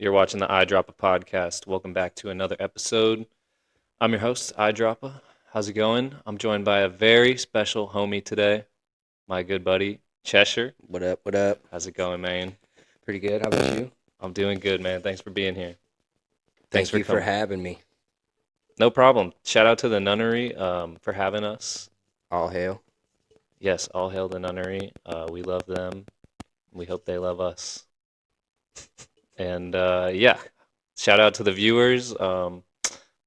You're watching the iDROPPA podcast. Welcome back to another episode. I'm your host, iDROPPA. How's it going? I'm joined by a very special homie today, my good buddy, Chesher. What up? What up? How's it going, man? Pretty good. How about you? I'm doing good, man. Thanks for being here. Thanks Thank for you for coming. having me. No problem. Shout out to the Nunnery for having us. All hail. Yes, all hail the Nunnery. We love them. We hope they love us. And yeah, shout out to the viewers. No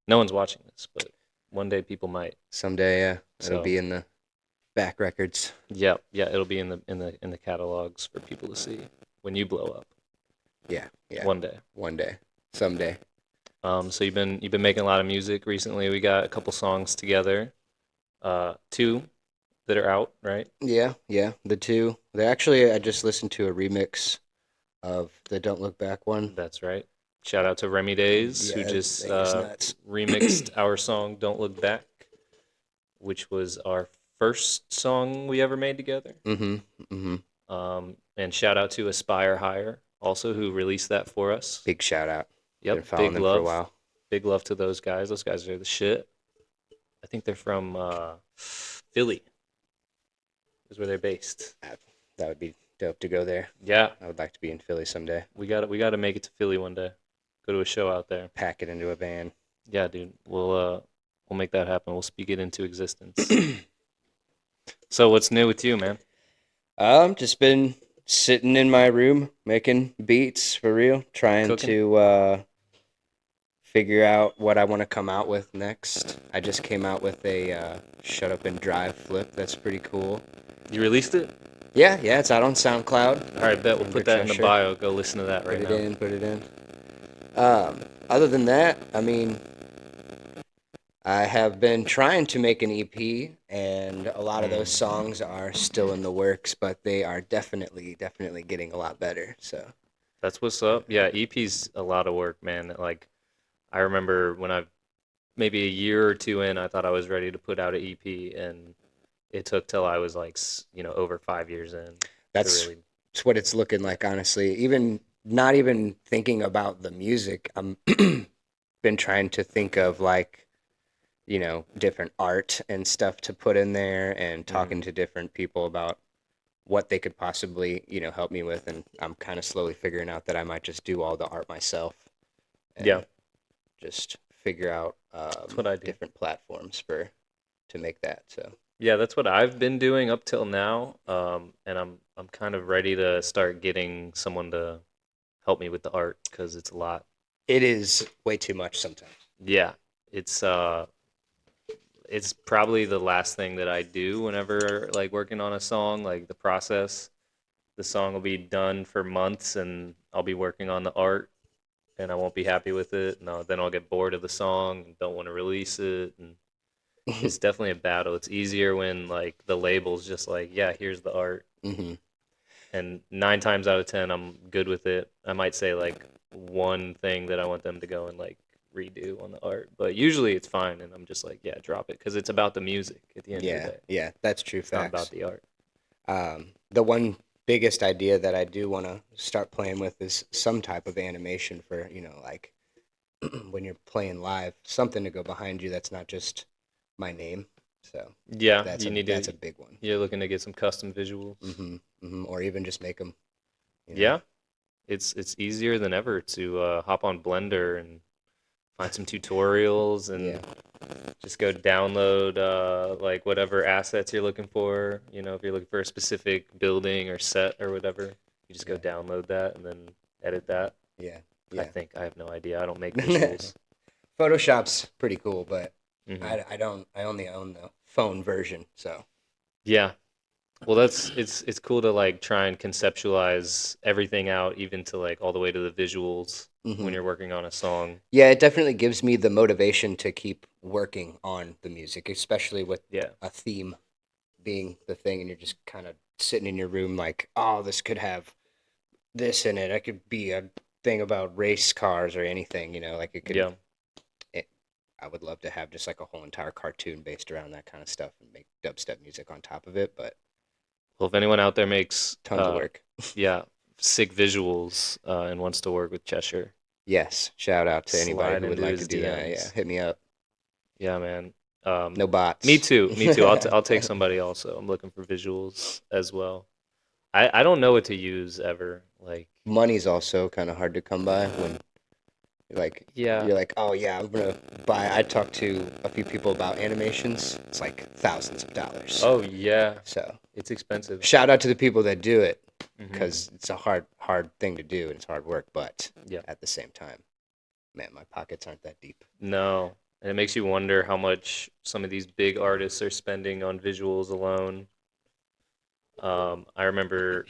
one's watching this, but one day people might. Someday, it'll So be in the back records. yeah, it'll be in the catalogs for people to see when you blow up Yeah, yeah. one day. One day. Someday. So you've been making a lot of music recently. We got a couple songs together, two that are out, right? Yeah, yeah. The two. I just listened to a remix of the Don't Look Back one. That's right. Shout out to Remy Days who Yeah, just thing is nuts. remixed our song "Don't Look Back," which was our first song we ever made together. Mm-hmm. Mm-hmm. And shout out to Aspire Higher also who released that for us. Big shout out. Been Yep, following big them for a love. while. Big love to those guys. Those guys are the shit. I think they're from Philly. Is where they're based. That would be dope to go there. Yeah, I would like to be in Philly someday. we got to make it to Philly one day. Go to a show out there. Pack it into a van. Yeah, dude. We'll make that happen. We'll speak it into existence. So what's new with you, man? Just been sitting in my room making beats for real, trying Cooking? to figure out what I want to come out with next. I just came out with a Shut Up and Drive flip. That's pretty cool. You released it? Yeah, it's out on SoundCloud. All right, bet we'll Under put that in the Chesher. bio. Go listen to that right Put now. it in, put it in. Other than that, I mean, I have been trying to make an EP, and a lot of those songs are still in the works, but they are definitely getting a lot better. So, That's what's up. Yeah, EP's a lot of work, man. Like I remember when I maybe a year or two in, I thought I was ready to put out an EP, and it took till I was like, over 5 years in to that's really. it's what it's looking like, honestly. Even not even thinking about the music, I'm been trying to think of like, different art and stuff to put in there and talking Mm, to different people about what they could possibly, help me with. And I'm kind of slowly figuring out that I might just do all the art myself yeah, and just figure out that's what I do. different platforms to make that. So Yeah, that's what I've been doing up till now. And I'm kind of ready to start getting someone to help me with the art because it's a lot. it is way too much sometimes. Yeah, it's it's probably the last thing that I do whenever like working on a song, like the process. The song will be done for months and I'll be working on the art and I won't be happy with it. No, then I'll get bored of the song and don't want to release it and it's definitely a battle. It's easier when like the label's just like, yeah, here's the art. Hmm. And 9 times out of 10 I'm good with it. I might say like one thing that I want them to go and like redo on the art, but usually it's fine and I'm just like, yeah, drop it because it's about the music at the end of the Yeah, day. yeah, that's true It's not facts. about the art. The one biggest idea that I do want to start playing with is some type of animation for, like when you're playing live, something to go behind you that's not just my name. So Yeah, that's you a need that's to. a big one. You're looking to get some custom visuals. Or even just make them, you know. Yeah, it's easier than ever to hop on Blender and find some tutorials Yeah. and just go download like whatever assets you're looking for. If you're looking for a specific building or set or whatever, you just go Yeah. download that and then edit that. Yeah. I Yeah. think I have no idea. I don't make visuals. Photoshop's pretty cool, but Hmm. I don't I only own the phone version, so Yeah. Well, it's cool to like try and conceptualize everything out, even to like all the way to the visuals when hmm you're working on a song. yeah, it definitely gives me the motivation to keep working on the music, especially with Yeah. a theme being the thing, and you're just kind of sitting in your room like, oh, this could have this in it. It could be a thing about race cars or anything, like it could. Yeah. It, I would love to have just like a whole entire cartoon based around that kind of stuff and make dubstep music on top of it, but Well, if anyone out there makes tons of work. yeah, sick visuals and wants to work with Cheshire, Yes. Shout out to anybody Slide who would into like to his do that. Yeah, DMs. hit me up. Yeah, man. No Me bots. too. Me too. I'll take somebody also. I'm looking for visuals as well. I don't know what to use ever. Like, Money's also kind of hard to come by when yeah. you're like, oh yeah, I'm gonna buy. I talked to a few people about animations. It's like thousands of dollars. Oh yeah. So It's expensive. shout out to the people that do it Hmm. because it's a hard thing to do and it's hard work. But Yeah. at the same time, man, my pockets aren't that deep. No. And it makes you wonder how much some of these big artists are spending on visuals alone. I remember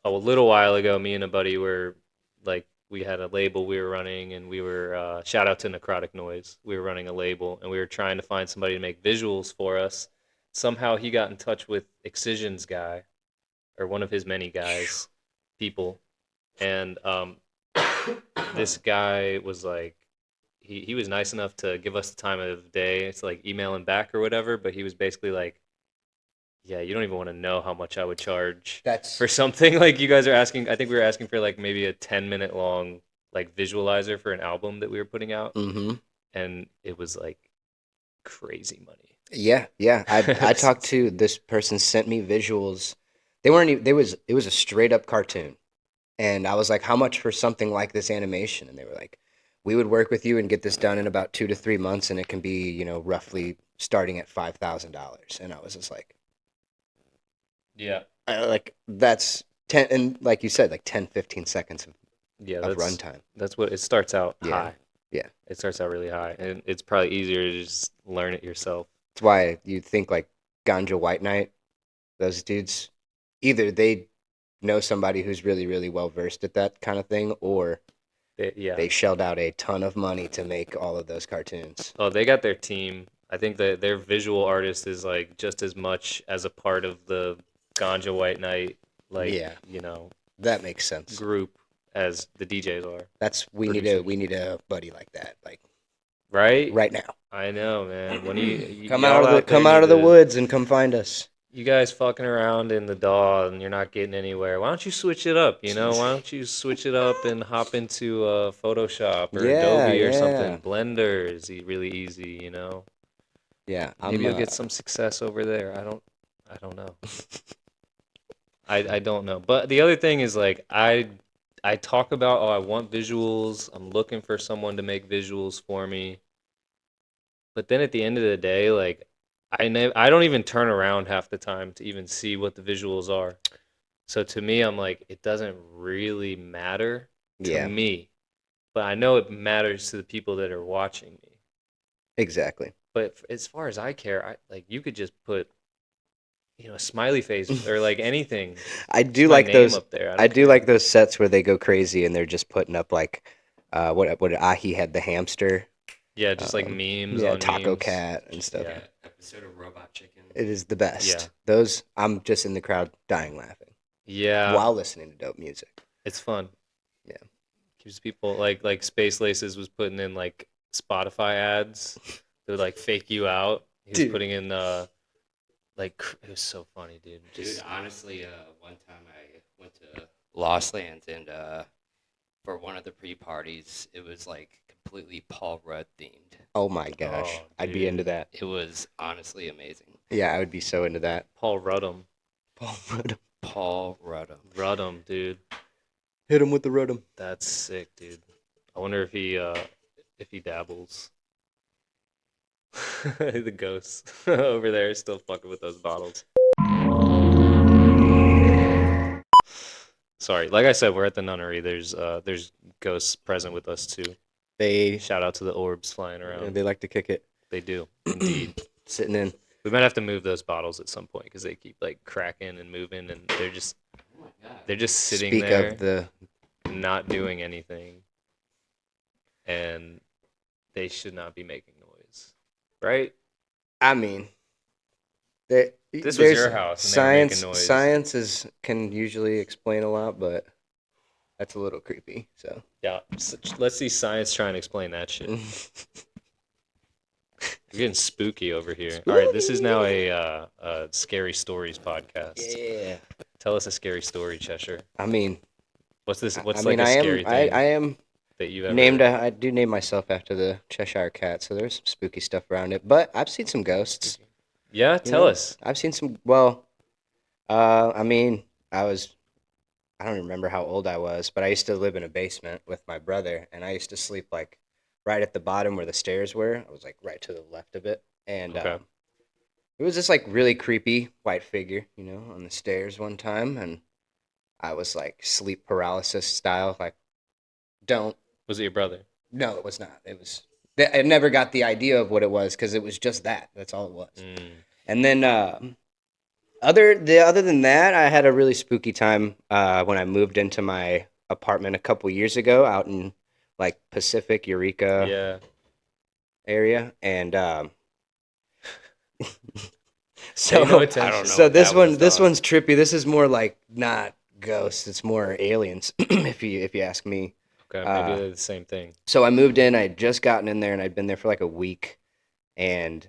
a little while ago, me and a buddy were like, we had a label we were running, and we were shout out to Necrotic Noise. We were running a label, and we were trying to find somebody to make visuals for us. Somehow he got in touch with Excision's guy, or one of his many guys, people, and this guy was like, he was nice enough to give us the time of day to like email him back or whatever, but he was basically like, yeah, you don't even want to know how much I would charge That's for something like you guys are asking. I think we were asking for like maybe a 10-minute long like visualizer for an album that we were putting out, mm-hmm. and it was like crazy money. Yeah. I talked to this person sent me visuals. They weren't even, it was a straight up cartoon. And I was like, how much for something like this animation? And they were like, we would work with you and get this done in about 2 to 3 months, and it can be, roughly starting at $5,000. And I was just like, Yeah, like that's 10, and like you said, like 10, 15 seconds yeah, of runtime. that's what it starts out Yeah. high. Yeah. It starts out really high, and it's probably easier to just learn it yourself. That's why you think like Ganja White Knight, those dudes, either they know somebody who's really, really well versed at that kind of thing, or Yeah. they shelled out a ton of money to make all of those cartoons. Oh, they got their team. I think that their visual artist is like just as much as a part of the Ganja White Knight, like, Yeah. you know, That makes sense. group as the DJs are. That's Producers. we need a buddy like that, like Right? right now. I know, man. When you Come y'all out there come out need of the to, woods and come find us. you guys fucking around in the DAW and you're not getting anywhere. Why don't you switch it up, you know? Why don't you switch it up and hop into Photoshop or Yeah, Adobe or yeah. something? Blender is really easy, you know? Yeah, Maybe you'll get some success over there. I don't know. I don't know. But the other thing is like I talk about, oh, I want visuals. I'm looking for someone to make visuals for me. But then at the end of the day, like I don't even turn around half the time to even see what the visuals are. So to me, I'm like, it doesn't really matter to Yeah, me, but I know it matters to the people that are watching me. exactly. But as far as I care, like you could just put, a smiley face or like anything. I do Just my like name those. up there. I I don't do care. like those sets where they go crazy and they're just putting up like, what Ahi had the hamster. Yeah, just like memes Yeah, on Taco memes. Cat and stuff. Yeah. Episode of Robot Chicken. It is the best. Yeah. Those I'm just in the crowd dying laughing Yeah, while listening to dope music. it's fun. Yeah. Keeps people like Space Laces was putting in like Spotify ads that would like fake you out. He was Dude. putting in it was so funny, dude. Dude, honestly, one time I went to Lost Lands and for one of the pre-parties, it was like completely Paul Rudd themed. Oh my gosh, Oh, I'd be into dude. that. It was honestly amazing. Yeah, I would be so into that. Paul Ruddum. Paul Ruddum. Paul Rudd. Ruddum, dude. Hit him with the Ruddum. That's sick, dude. I wonder if he dabbles. The ghosts over there still fucking with those bottles. Sorry, like I said, we're at the nunnery. There's ghosts present with us too. They Shout out to the orbs flying around. they like to kick it. They do indeed. Sitting in. We might have to move those bottles at some point because they keep like cracking and moving, and Oh my god. they're just sitting Speak there, of the. not doing anything, and they should not be making noise, right? I mean, there. This was your house, and they were making noise. Science can usually explain a lot, but that's a little creepy. So. Yeah, let's see science try and explain that shit. You're getting spooky over here. All right, this is now a scary stories podcast. Yeah. Tell us a scary story, Chesher. I mean, What's this? What's I like mean, a scary thing I am. that you ever? I do name myself after the Cheshire Cat, so there's some spooky stuff around it. But I've seen some ghosts. Yeah, You tell know, us. I've seen some. Well, I mean, I don't remember how old I was, but I used to live in a basement with my brother, and I used to sleep like right at the bottom where the stairs were. I was like right to the left of it, and Okay. it was this like really creepy white figure, on the stairs one time, and I was like sleep paralysis style, like don't. Was it your brother? No, it was not. It was. I never got the idea of what it was because it was just that. That's all it was. Mm. And then other than that, I had a really spooky time when I moved into my apartment a couple years ago out in like Pacific Eureka Yeah. area, and Pay no so attention. I don't know so what this that one was, this dog. one's trippy. This is more like not ghosts; it's more aliens, if you ask me. Okay, Uh, maybe they're the same thing. So I moved in. I had just gotten in there, and I'd been there for like a week, and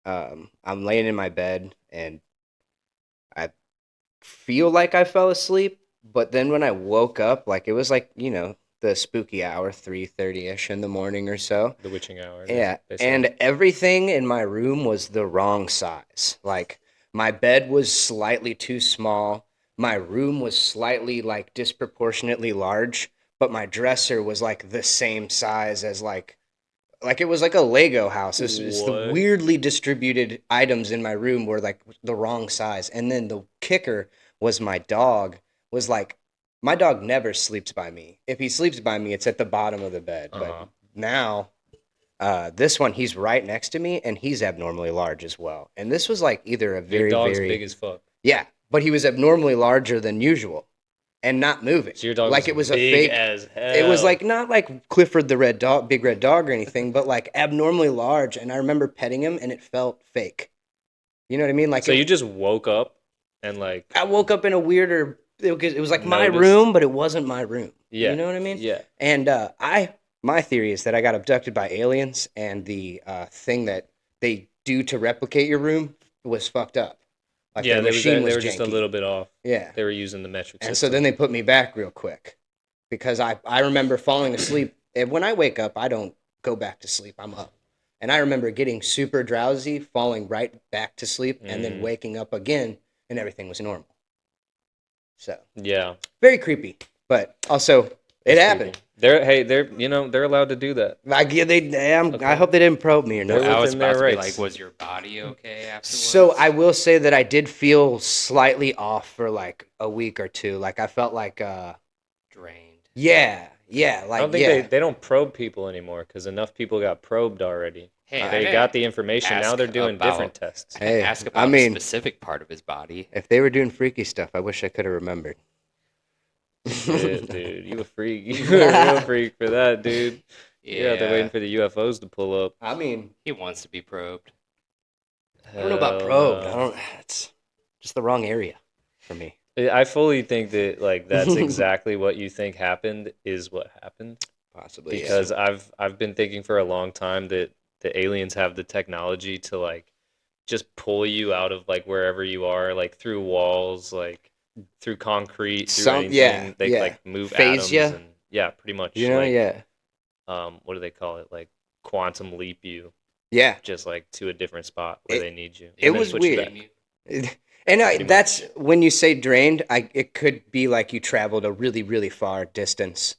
I'm laying in my bed, and I feel like I fell asleep, but then when I woke up, like it was like, the spooky hour, 3:30ish in the morning or so. The witching hour. Yeah, They say. and everything in my room was the wrong size. Like my bed was slightly too small. My room was slightly like disproportionately large, but my dresser was like the same size as like it was like a Lego house. It's the What? weirdly distributed items in my room were like the wrong size. And then the kicker was my dog was like my dog never sleeps by me. If he sleeps by me, it's at the bottom of the bed. Uh-huh. But now this one he's right next to me and he's abnormally large as well. And this was like either a Your very dog's very big as fuck. yeah, but he was abnormally larger than usual and not moving. So your dog Like was it was a big fake as hell. it was like not like Clifford the red dog, big red dog or anything, but like abnormally large. And I remember petting him, and it felt fake. You know what I mean? Like So you just woke up and like I woke up in a weirder. It was like my Noticed? room, but it wasn't my room. yeah. You know what I mean? Yeah. And my theory is that I got abducted by aliens, and the thing that they do to replicate your room was fucked up. Like Yeah, their they machine was were just a janky. little bit off. Yeah. They were using the metric And so system. then they put me back real quick because I remember falling asleep. And when I wake up, I don't go back to sleep. I'm up. And I remember getting super drowsy, falling right back to sleep, and then Mm. waking up again, and everything was normal. So Yeah. very creepy, but also it It's happened. creepy. They're allowed to do that. I Okay. hope they didn't probe me or They're nothing. I was within their about to be rights. like, was your body okay afterwards? So I will say that I did feel slightly off for like a week or two. Like I felt like, Drained. yeah, I like don't think yeah. they don't probe people anymore because enough people got probed already. Hey, I They didn't got the information. Now ask they're doing about- different tests. I didn't Hey, ask I about mean- a specific part of his body. If they were doing freaky stuff, I wish I could have remembered. Shit, dude, you a freak. You a real freak for that, dude. Yeah, they're waiting for the UFOs to pull up. I mean, He wants to be probed. I don't know about Hell probed. no. It's just the wrong area for me. I fully think that like that's exactly what you think happened is what happened. Possibly, yeah. Because I've been thinking for a long time that the aliens have the technology to like just pull you out of like wherever you are, like through walls, like through concrete, through anything. Yeah, They yeah. like move Phase atoms ya? and yeah, pretty much. You know, like, yeah, what do they call it? Like quantum leap you yeah. just like to a different spot where It- they need you. it And then was put you weird. back. And Pretty that's when you say drained. It could be like you traveled a really, really far distance,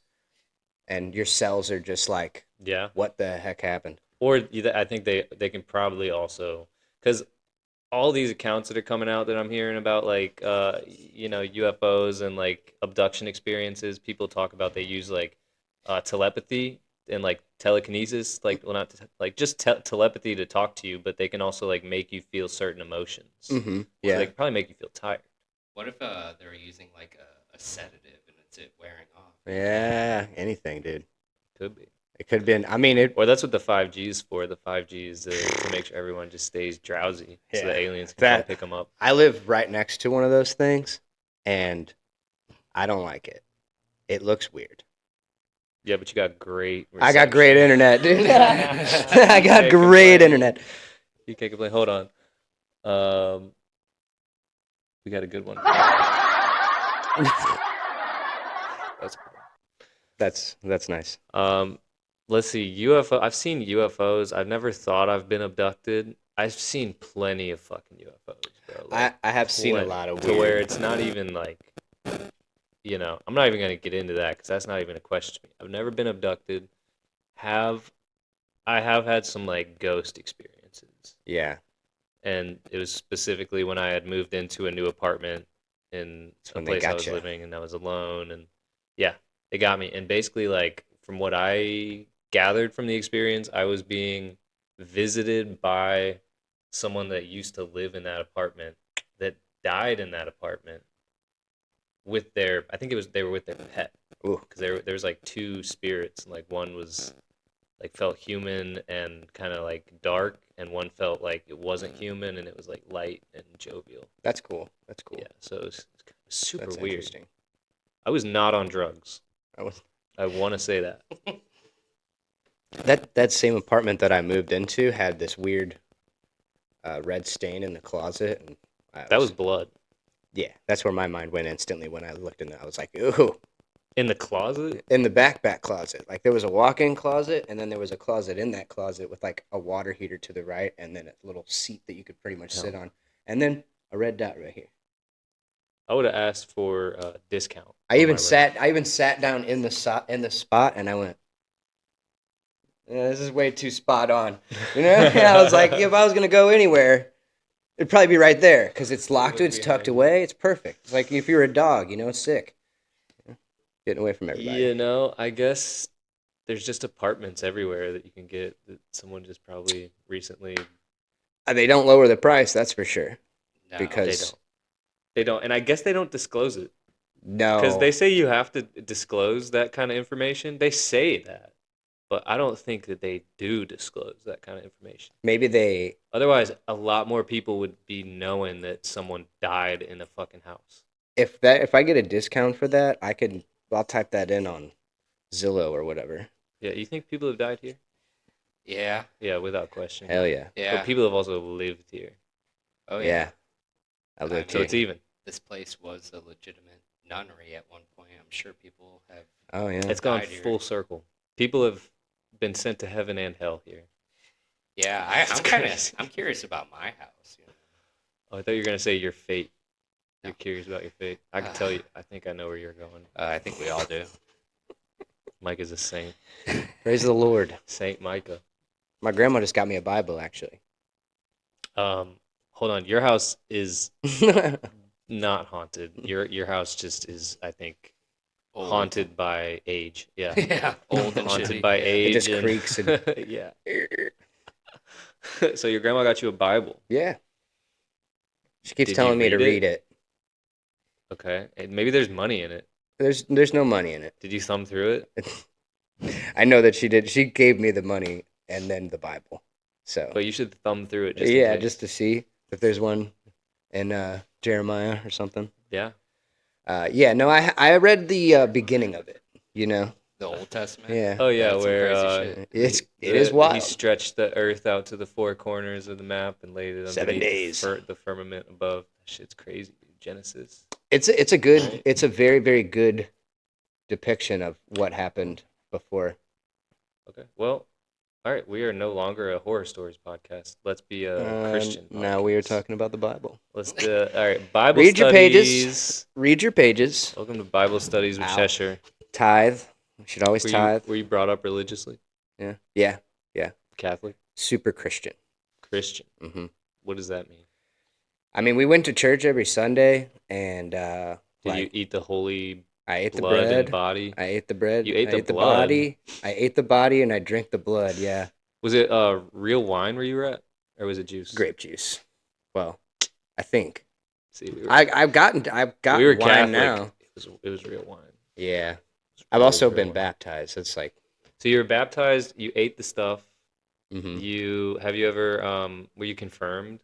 and your cells are just like, Yeah. what the heck happened? Or I think they can probably also because all these accounts that are coming out that I'm hearing about like UFOs and like abduction experiences, people talk about they use like telepathy and like telekinesis, like well not like just telepathy to talk to you, but they can also like make you feel certain emotions. Mm-hmm. So Yeah. they can probably make you feel tired. What if they're using like a sedative and it's it wearing off? Yeah. Anything, dude. Could be. It could have been. I mean, it. Or that's what the 5G is for. The 5G is to make sure everyone just stays drowsy so Yeah. the aliens can come That- pick them up. I live right next to one of those things, and I don't like it. It looks weird. Yeah, but you got great I got great reception. internet, dude. I got Can't great complain. internet. You can't complain. Hold on. We got a good one. That's a good one. That's nice. Let's see, UFO. I've seen UFOs. I've never thought I've been abducted. I've seen plenty of fucking UFOs, bro. Like, I have seen a plenty, lot of to where weird. it's not even like, I'm not even gonna get into that because that's not even a question to me. I've never been abducted. Have I have had some like ghost experiences, Yeah, and it was specifically when I had moved into a new apartment in that's a when they place I got was you. living, and I was alone, and yeah, it got me. And basically, like from what I gathered from the experience, I was being visited by someone that used to live in that apartment that died in that apartment with their, I think it was they were with their pet, Ooh, because there was like two spirits, and like one was like felt human and kind of like dark, and one felt like it wasn't human and it was like light and jovial. that's cool. That's cool. Yeah, so it was super That's weird. interesting. I was not on drugs. I was I want to say that. that same apartment that I moved into had this weird red stain in the closet, and That was blood yeah. That's where my mind went instantly when I looked in there. I was like, ooh, in the closet. in the back closet. Like there was a walk-in closet, and then there was a closet in that closet with like a water heater to the right, and then a little seat that you could pretty much sit Hell. on, and then a red dot right here. I would have asked for a discount. I even sat down in the spot, and I went, yeah, this is way too spot on. You know, yeah, I was like, if I was gonna go anywhere, it'd probably be right there because it's locked, would it's be tucked handy. away, it's perfect. It's like if you're a dog, it's sick, getting away from everybody. I guess there's just apartments everywhere that you can get that someone just probably recently. They don't lower the price, that's for sure. No. Because They don't, and I guess they don't disclose it. no, Because they say you have to disclose that kind of information. They say that, but I don't think that they do disclose that kind of information. maybe they. Otherwise, a lot more people would be knowing that someone died in a fucking house. If I get a discount for that, I'll type that in on Zillow or whatever. Yeah, you think people have died here? Yeah. Yeah, without question. Hell yeah, Yeah. But people have also lived here, Oh yeah. yeah. I lived so here. it's even. This place was a legitimate nunnery at one point. I'm sure people have. Oh yeah, It's gone died here. full circle. People have been sent to heaven and hell here. Yeah, It's crazy. I'm curious about my house. Oh, I thought you were gonna say your fate. You're No. curious about your fate. I can tell you. I think I know where you're going. I think we all do. Mike is a saint. praise the Lord. Saint Micah. My grandma just got me a Bible actually. Hold on. Your house is not haunted. Your house just is, I think, Old. haunted by age. Yeah. Yeah, old and Haunted shitty. by Yeah. age. just creaks and- yeah. So your grandma got you a Bible. Yeah. She keeps Did you telling me to read it? read it. Okay. And maybe there's money in it. There's no money in it. Did you thumb through it? I know that she did. She gave me the money and then the Bible. So But you should thumb through it just in yeah, case. just to see if there's one in Jeremiah or something. Yeah. Yeah, no, I read the beginning of it. The Old Testament. Yeah. Oh yeah, That's some where crazy shit. It is wild. He stretched the earth out to the four corners of the map and laid it 7 underneath days. the firmament above. That shit's crazy, dude. Genesis. It's a good. Right. It's a very very good depiction of what happened before. Okay. Well, all right. We are no longer a horror stories podcast. Let's be a Christian. Now we are podcast. talking about the Bible. Let's do. All right. Bible Read your studies. pages. Read your pages. Welcome to Bible studies with Ow. Chesher. Tithe. You should always Were tithe. you brought up religiously? Yeah. Catholic? Super Christian. Christian? hmm What does that mean? I mean, we went to church every Sunday, and Did you eat the holy I ate the blood and bread. body? I ate the bread. You ate I the ate the blood? body. I ate the body, and I drank the blood. Yeah, Was it real wine where you were at, or was it juice? grape juice. Well, I think See, we were, I've got we were wine Catholic. now. It was real wine. Yeah, It was I've really also real been wine. baptized. It's like, So you were baptized. You ate the stuff. mhm. Have you ever were you confirmed?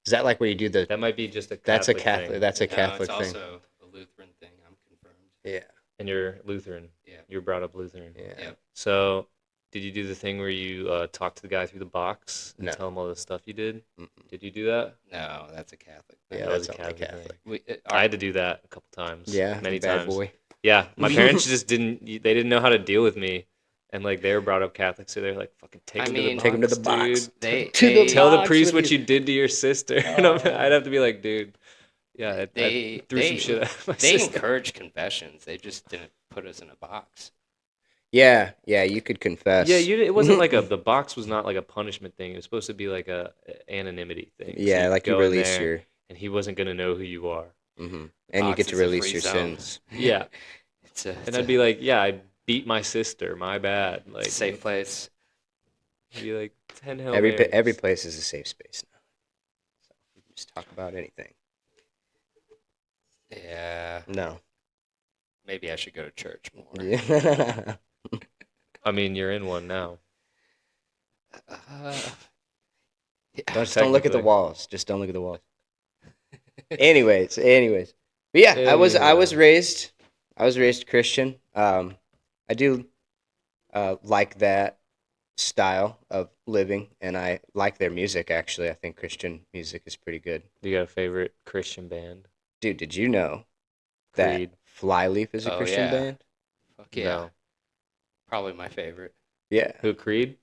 Is that like where you do the? That might be just a Catholic That's a Catholic. thing. That's a No, Catholic it's thing. also a Lutheran thing. I'm confirmed. Yeah, And you're Lutheran. Yeah. You were brought up Lutheran. yeah. Yep. So did you do the thing where you talk to the guy through the box and No. tell him all the stuff you did? Mm-mm. Did you do that? No, that's a Catholic thing. Yeah, That was that's a only Catholic thing. Catholic. We, I had to do that a couple times. Yeah, many bad times. boy. Yeah, my parents just they didn't know how to deal with me, and like they were brought up Catholic, so they're like, "Fucking take I him to the mean, box, Take him to the dude. box. They To the they Tell the box priest with what you. you did to your sister." And I'd have to be like, "Dude, yeah, I threw some shit at my they sister." encouraged confessions. They just didn't put us in a box. Yeah, you could confess. Yeah, it wasn't like the box was not like a punishment thing. It was supposed to be like a anonymity thing. So Yeah, you like could you go in release there, your, and he wasn't gonna know who you are. and you Box get to is a release free your zone. sins. Yeah, It's a, and I'd be like, "Yeah, I beat my sister. My bad." Like, safe place. he'd be like 10 Hail Every Marys. place is a safe space now. So you can just talk about anything. Yeah, No. maybe I should go to church more. Yeah. I mean, you're in one now. Uh, Just don't look at the Technically. walls. Just don't look at the walls. Anyways. But yeah, I was Anyway. raised Christian. I do like that style of living, and I like their music. Actually, I think Christian music is pretty good. Do you got a favorite Christian band? Dude, did you know Creed? that Flyleaf is a Oh, Christian yeah. band? Fuck yeah. No. Probably my favorite. Yeah. Who, Creed?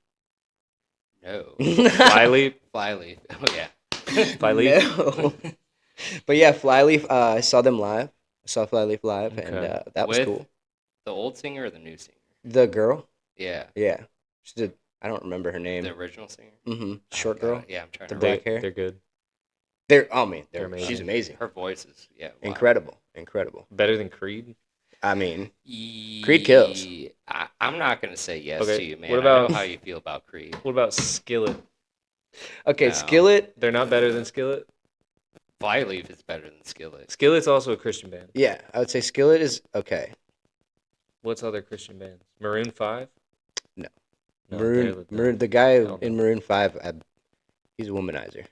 No. Flyleaf? Flyleaf. Oh yeah. Flyleaf? No. But yeah, Flyleaf. I saw them live. I saw Flyleaf live, and Okay. that was With cool. the old singer or the new singer? The girl. Yeah. Yeah. She did. I don't remember her name. The original singer? Mm-hmm. Oh, Short God. girl. Yeah, I'm trying The to black hair. They're good. Oh man, They're amazing. she's amazing. Her voice is Incredible. Better than Creed? I mean, Creed kills. I'm not gonna say yes Okay, to you, man. what I know about- how you feel about Creed. What about Skillet? okay, No. Skillet. They're not better than Skillet? Flyleaf is better than Skillet. Skillet's also a Christian band. Yeah, I would say Skillet is okay. What's other Christian bands? Maroon 5? No. they're Maroon. The guy hell in no. Maroon 5, he's a womanizer,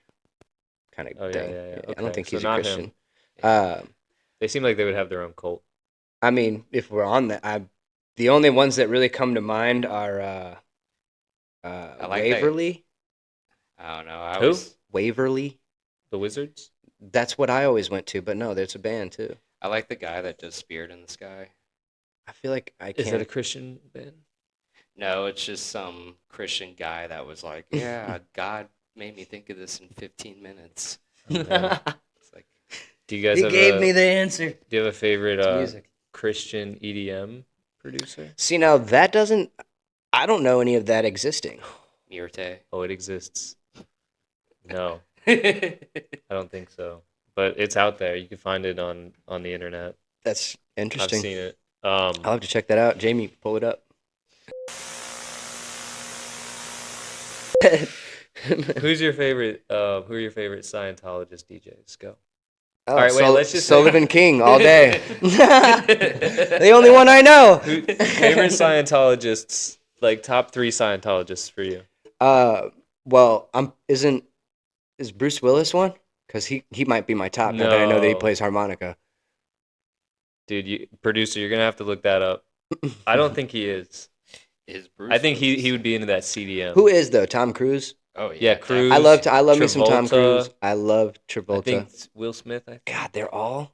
kind of Oh, yeah, thing. yeah, yeah. I Okay, don't think so he's a not Christian. him. They seem like they would have their own cult. I mean, if we're on that, the only ones that really come to mind are like that. Waverly. I don't know. Who? Waverly. The Wizards? That's what I always went to, but no, there's a band too. I like the guy that does Spirit in the Sky. I feel like I Is that a can't. Christian band? No, it's just some Christian guy that was like, yeah, God made me think of this in 15 minutes. Oh, man. It's like, do you guys He have gave me the answer. do you have a favorite It's music. Christian EDM producer? See, now that doesn't. I don't know any of that existing. Myrte. Oh, it exists. No, Yeah, I don't think so. But it's out there. You can find it on the internet. That's interesting. I've seen it. I'll have to check that out. Jamie, pull it up. Who's your favorite? Who are your favorite Scientologist DJs? Go. Oh, All right, wait, let's just say- Sullivan King all day. The only one I know. Favorite Scientologists, like top 3 Scientologists for you. Well, is Bruce Willis one? Because he might be my top. Now that I know that he No. plays harmonica. Dude, producer, you're gonna have to look that up. I don't think he is. Is Bruce I think he Willis- would be into that CDM. Who is though? Tom Cruise. Oh Yeah, Cruise. I love me some Tom Travolta. Cruise. I love I Travolta. think Will Smith. I think. God, they're all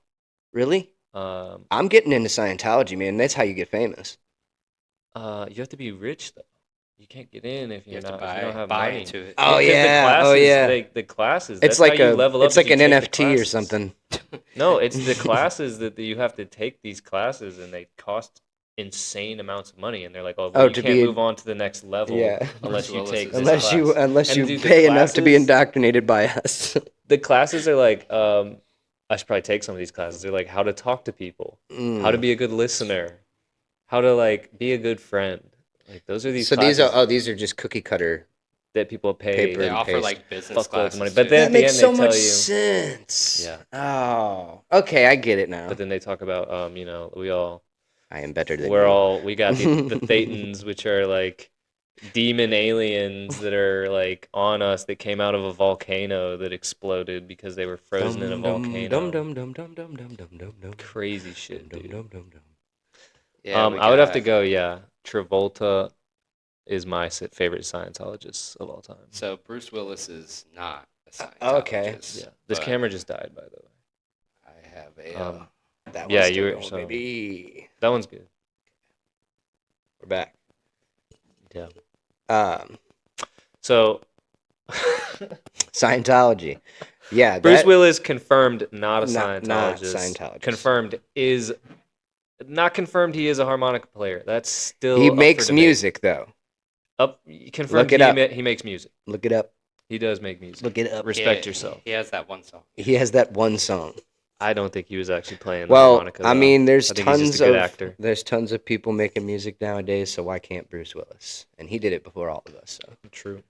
really. Um, I'm getting into Scientology, man. That's how you get famous. you have to be rich though. You can't get in if You you're have to not. If you don't have buy money. into it. Oh, Because yeah. The classes. It's that's like how you level it's up, like is an you take the NFT or classes. something. No, it's the classes that you have to take these classes, and they cost insane amounts of money. And they're like, oh, well, Oh, you to can't be- move on to the next level Yeah. unless you Bruce take Willis this is- class. Unless And you dude, the pay enough to be classes- indoctrinated by us. The classes are like, I should probably take some of these classes. They're like how to talk to people, how to be a good listener, how to like be a good friend. Like those are these. So classes these are just cookie cutter. that people pay. paper They and offer paste. like business Fuckloads of classes. money, but too. then- That at the makes end, so they much tell you- sense. Yeah. Oh, okay, I get it now. But then they talk about, I am better than we got the Thetans, which are like demon aliens that are like on us that came out of a volcano that exploded because they were frozen in a volcano. Crazy shit, dude. Yeah, we I would have to got- go. Yeah, Travolta is my favorite Scientologist of all time. So Bruce Willis is not a Scientologist. Okay. Yeah, this but camera just died, by the way. I have a. Um, That Yeah, one's you still were going, so baby. that one's good. We're back. Yeah. Um, So Scientology. Yeah, Bruce that Willis confirmed not a not Scientologist. Scientologist. Confirmed is not confirmed he is a harmonica player. That's still He up makes for debate. music though. Confirmed Look it up. he makes music. Look it up. He does make music. Look it up. Respect yourself. He has that one song. He has that one song. I don't think he was actually playing the Well, harmonica. I though. mean, there's I think he's just tons a good of actor. there's tons of people making music nowadays, so why can't Bruce Willis? And he did it before all of us. So True.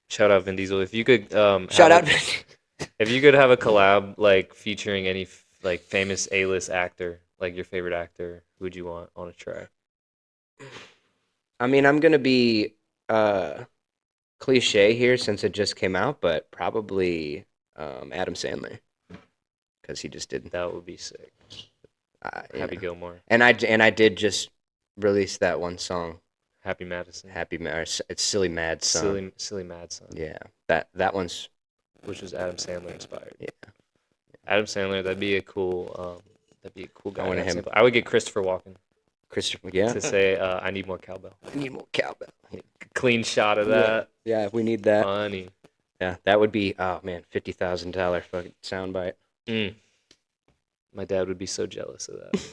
Shout out Vin Diesel. If you could shout out. if you could have a collab like featuring any like famous A-list actor, like your favorite actor, who would you want on a track? I mean, I'm gonna be cliche here since it just came out, but probably Adam Sandler because he just did. That would be sick. Happy Yeah. Gilmore. And I did just release that one song, Happy Madison. It's Silly Mad Son. Silly Mad Son. Yeah, that one's Which was Adam Sandler inspired. Yeah. Adam Sandler, that'd be a cool guy. I want to him. sample. I would get Christopher Walken Christopher. Yeah, to say, "I need more cowbell." I need more cowbell. Clean shot of that. Yeah, we need that. Funny. Yeah, that would be $50,000 fucking soundbite. Mm. My dad would be so jealous of that.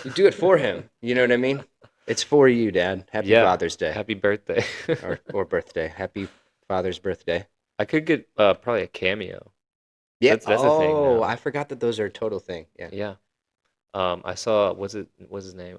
You do it for him. You know what I mean? It's for you, Dad. Happy Yeah. Father's Day Happy birthday. or birthday. Happy Father's birthday. I could get probably a cameo. Yeah. That's a thing now. I forgot that those are a total thing. Yeah. Yeah. I saw what's his name?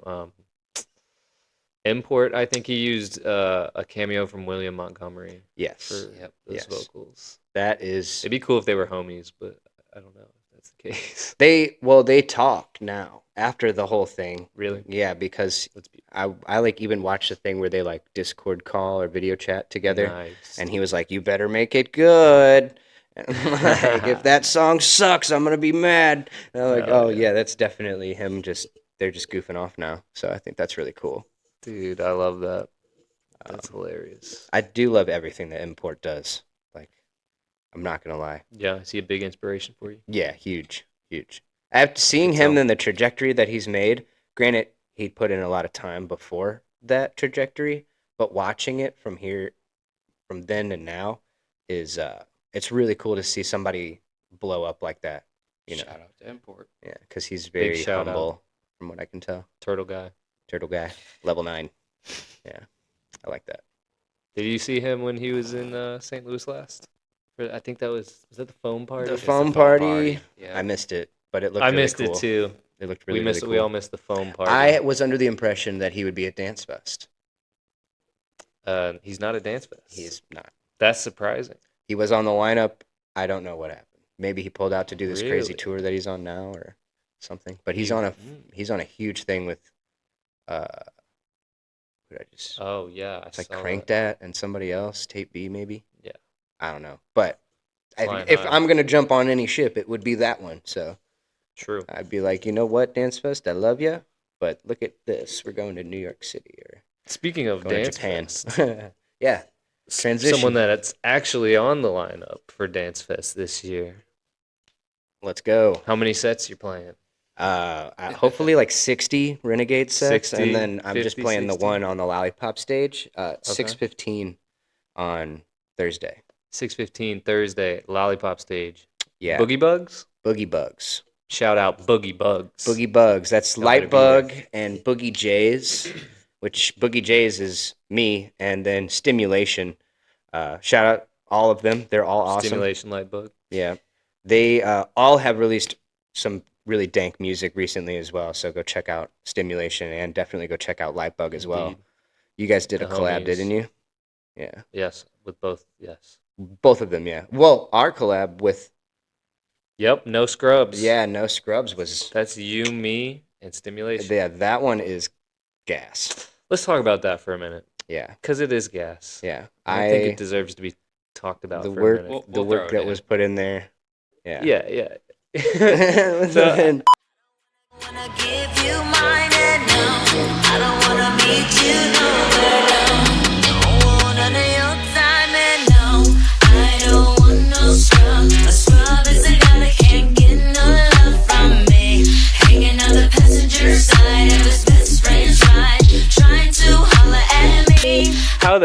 Import. I think he used a cameo from William Montgomery Yes. for those Yes. vocals. That is. It'd be cool if they were homies, but I don't know if that's the case. They talk now after the whole thing. Really? Yeah, because That's be- I like even watched the thing where they like Discord call or video chat together. Nice. And he was like, "You better make it good. And I'm like, if that song sucks, I'm gonna be mad." And I'm like, Oh, "Oh yeah. yeah, that's definitely him. They're just goofing off now." So I think that's really cool. Dude, I love that. That's hilarious. I do love everything that Import does. Like, I'm not gonna lie. Yeah, is he a big inspiration for you? Yeah, huge. After seeing Could him tell. and the trajectory that he's made, granted, he put in a lot of time before that trajectory, but watching it from then and now, is it's really cool to see somebody blow up like that. You know, Shout out to Import. yeah, because he's Big very shout out. humble, from what I can tell. Turtle guy. Turtle guy, level 9. Yeah, I like that. Did you see him when he was in St. Louis last? I think was that the foam party? The It's foam the party. Yeah. I missed it, but it looked. I really missed cool. it too. It looked really, We missed really We cool. all missed the foam party. I was under the impression that he would be at Dance Fest. He's not at Dance Fest. He is not. That's surprising. He was on the lineup. I don't know what happened. Maybe he pulled out to do this crazy Really? tour that he's on now or something. But he's You- on a huge thing with what did I just Oh yeah, it's like saw Cranked that. At and somebody else, Tape B maybe. Yeah. I don't know. But Flying if high. I'm gonna jump on any ship, it would be that one. So True. I'd be like, you know what, Dance Fest, I love you, but look at this. We're going to New York City or Speaking of going Dance to Japan. Fest, Yeah. Transition. someone that's actually on the lineup for Dance Fest this year. Let's go. How many sets you playing? Hopefully like 60 Renegade sets, 60, and then I'm just 50, playing 60? the one on the Lollipop stage. 6:15 on Thursday. 6:15 Thursday, Lollipop stage. Yeah, Boogie Bugs? Boogie Bugs. Shout out Boogie Bugs. Boogie Bugs. That's Y'all better be Lightbug and Boogie Jays, which Boogie Jays is me, and then Stimulation. Shout out all of them. They're all awesome. Stimulation Light Bug. Yeah, they all have released some really dank music recently as well. So go check out Stimulation and definitely go check out Lightbug as well. Indeed. You guys did The a collab, homies. didn't you? Yeah, Yes, with both. Yes. both of them. Yeah. Well, our collab with Yep. No scrubs. No Scrubs was That's you, me, and Stimulation. that one is gas. Let's talk about that for a minute, Yeah, because it is gas. yeah. I think it deserves to be talked about the for work a minute. the We'll work throw it that in. was put in there. Yeah. Yeah. So- Wanna give you mine and no, I don't wanna meet you nowhere, no. Don't want none of your time and no, I don't want no scrub. A scrub is a guy that can't get no love from me.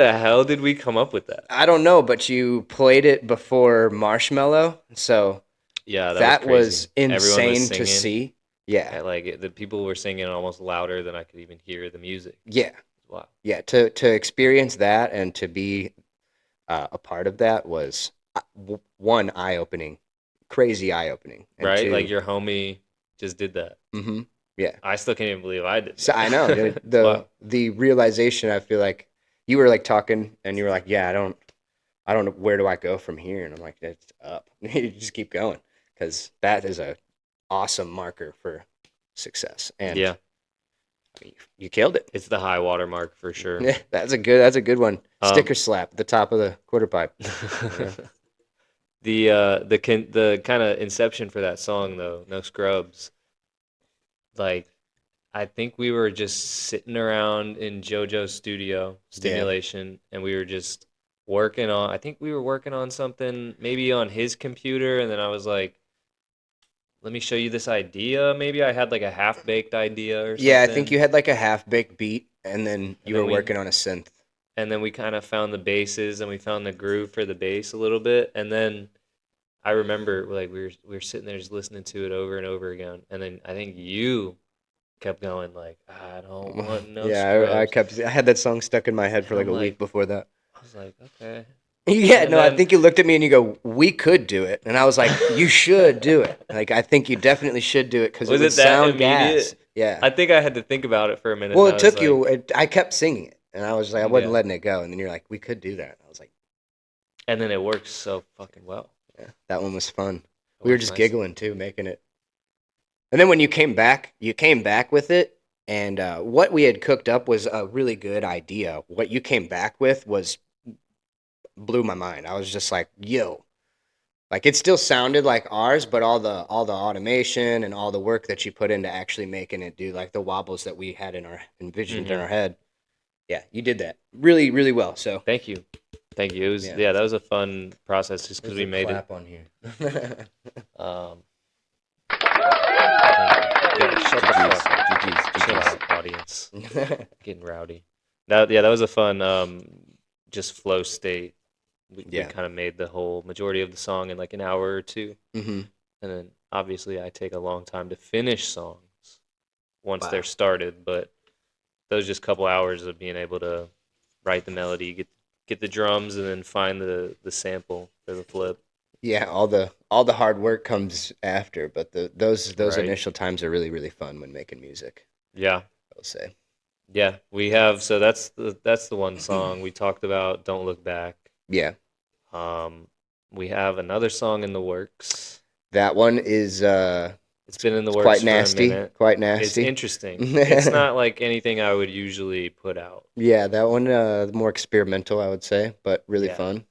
the hell did we come up with that? I don't know, but you played it before Marshmallow, so Yeah, that that was was crazy. Everyone was insane to singing. see. Yeah, The people were singing almost louder than I could even hear the music. yeah, Wow. yeah. To experience that and to be a part of that was one, eye opening, crazy eye opening, and Right? Like two, your homie just did that. yeah. I still can't even believe I did So I know that. dude, the Wow. the realization. I feel like you were like talking, and you were like, "Yeah, I don't know where do I go from here," and I'm like, "It's up." You just keep going because that is a awesome marker for success, and Yeah, I mean, you killed it. it's the high water mark for sure. Yeah, that's a good one. Um, Sticker slap at the top of the quarter pipe. Yeah. The kind of inception for that song though, No Scrubs, like I think we were just sitting around in JoJo's studio, Yeah. Stimulation, and we were just working on, I think we were working on something maybe on his computer, and then I was like, let me show you this idea. Maybe I had like a half-baked idea or Yeah, I think something. you had like a half baked beat, and then And you then were we working on a synth. and then we kind of found the basses and we found the groove for the bass a little bit, and then I remember like we were sitting there just listening to it over and over again, and then I think you kept going like, I don't want no Yeah, scrubs. I had that song stuck in my head for And like I'm a like, week before that. I was like, okay. Yeah, And no, I then think you looked at me and you go, "We could do it," and I was like, "You should do it." Like, I think you definitely should do it because it was would it that sound gas. immediate? Yeah. I think I had to think about it for a minute, Well, and it I was took like, you. I kept singing it, and I was like, I wasn't yeah. letting it go. And then you're like, "We could do that." I was like, And then it worked so fucking well. "Yeah, that one was fun." It We were worked just nicely. giggling too, making it. And then when you came back with it, and what we had cooked up was a really good idea. What you came back with was blew my mind. I was just like, "Yo." Like it still sounded like ours, but all the automation and all the work that you put into actually making it do like the wobbles that we had in our envisioned in Mhm. our head. Yeah, you did that really, really well. So Thank you. Thank you. It was yeah, that was a fun process just because there's we a made it. clap on here. Um, thank you. Yeah, shut the GG's, fuck up. GG's, Chill GG's. out, audience. Getting rowdy. That was a fun just flow state. We Yeah. kind of made the whole majority of the song in like an hour or two, Mm-hmm. and then obviously I take a long time to finish songs once Wow. they're started, but those just couple hours of being able to write the melody, get the drums, and then find the sample for the flip. Yeah, all the hard work comes after, but those Right. initial times are really, really fun when making music. Yeah. I'll say. Yeah, we have. So that's the one song we talked about. Don't Look Back. Yeah, We have another song in the works. that one is It's been in the it's works quite for nasty, a minute. quite It's nasty. interesting. It's not like anything I would usually put out. Yeah, that one more experimental, I would say, but really Yeah. fun.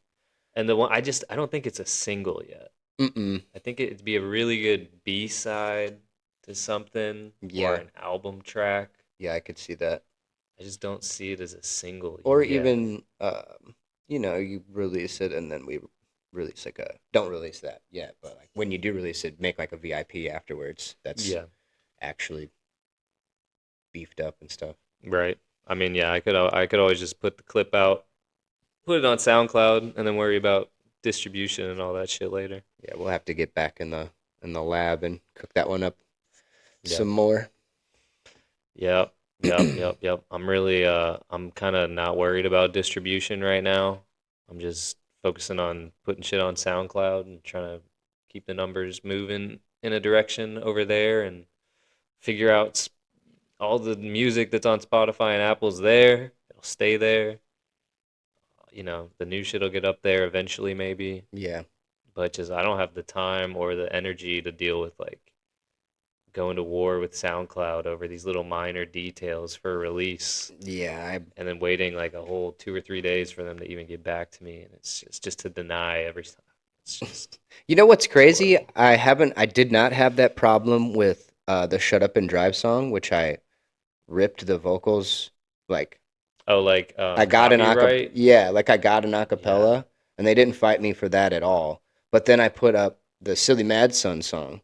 And the one I don't think it's a single yet. Mm-mm. I think it'd be a really good B-side to something or Yeah. an album track. Yeah, I could see that. I just don't see it as a single Or yet. even, you release it and then we release like don't release that yet, but like when you do release it, make like a VIP afterwards. That's Yeah. actually beefed up and stuff. Right. I mean, yeah, I could always just put the clip out, put it on SoundCloud, and then worry about distribution and all that shit later. Yeah, we'll have to get back in the lab and cook that one up Yeah. some more. Yep. Yep. I'm kind of not worried about distribution right now. I'm just focusing on putting shit on SoundCloud and trying to keep the numbers moving in a direction over there and figure out all the music that's on Spotify and Apple's there. It'll stay there. The new shit'll get up there eventually, maybe. Yeah. But just I don't have the time or the energy to deal with like going to war with SoundCloud over these little minor details for a release, Yeah, and then waiting like a whole 2 or 3 days for them to even get back to me, and it's just to deny every time. It's just you know what's crazy? I did not have that problem with the Shut Up and Drive song, which I ripped the vocals like like I got an copyright. I got an acapella, and they didn't fight me for that at all. But then I put up the Silly Mad Son song,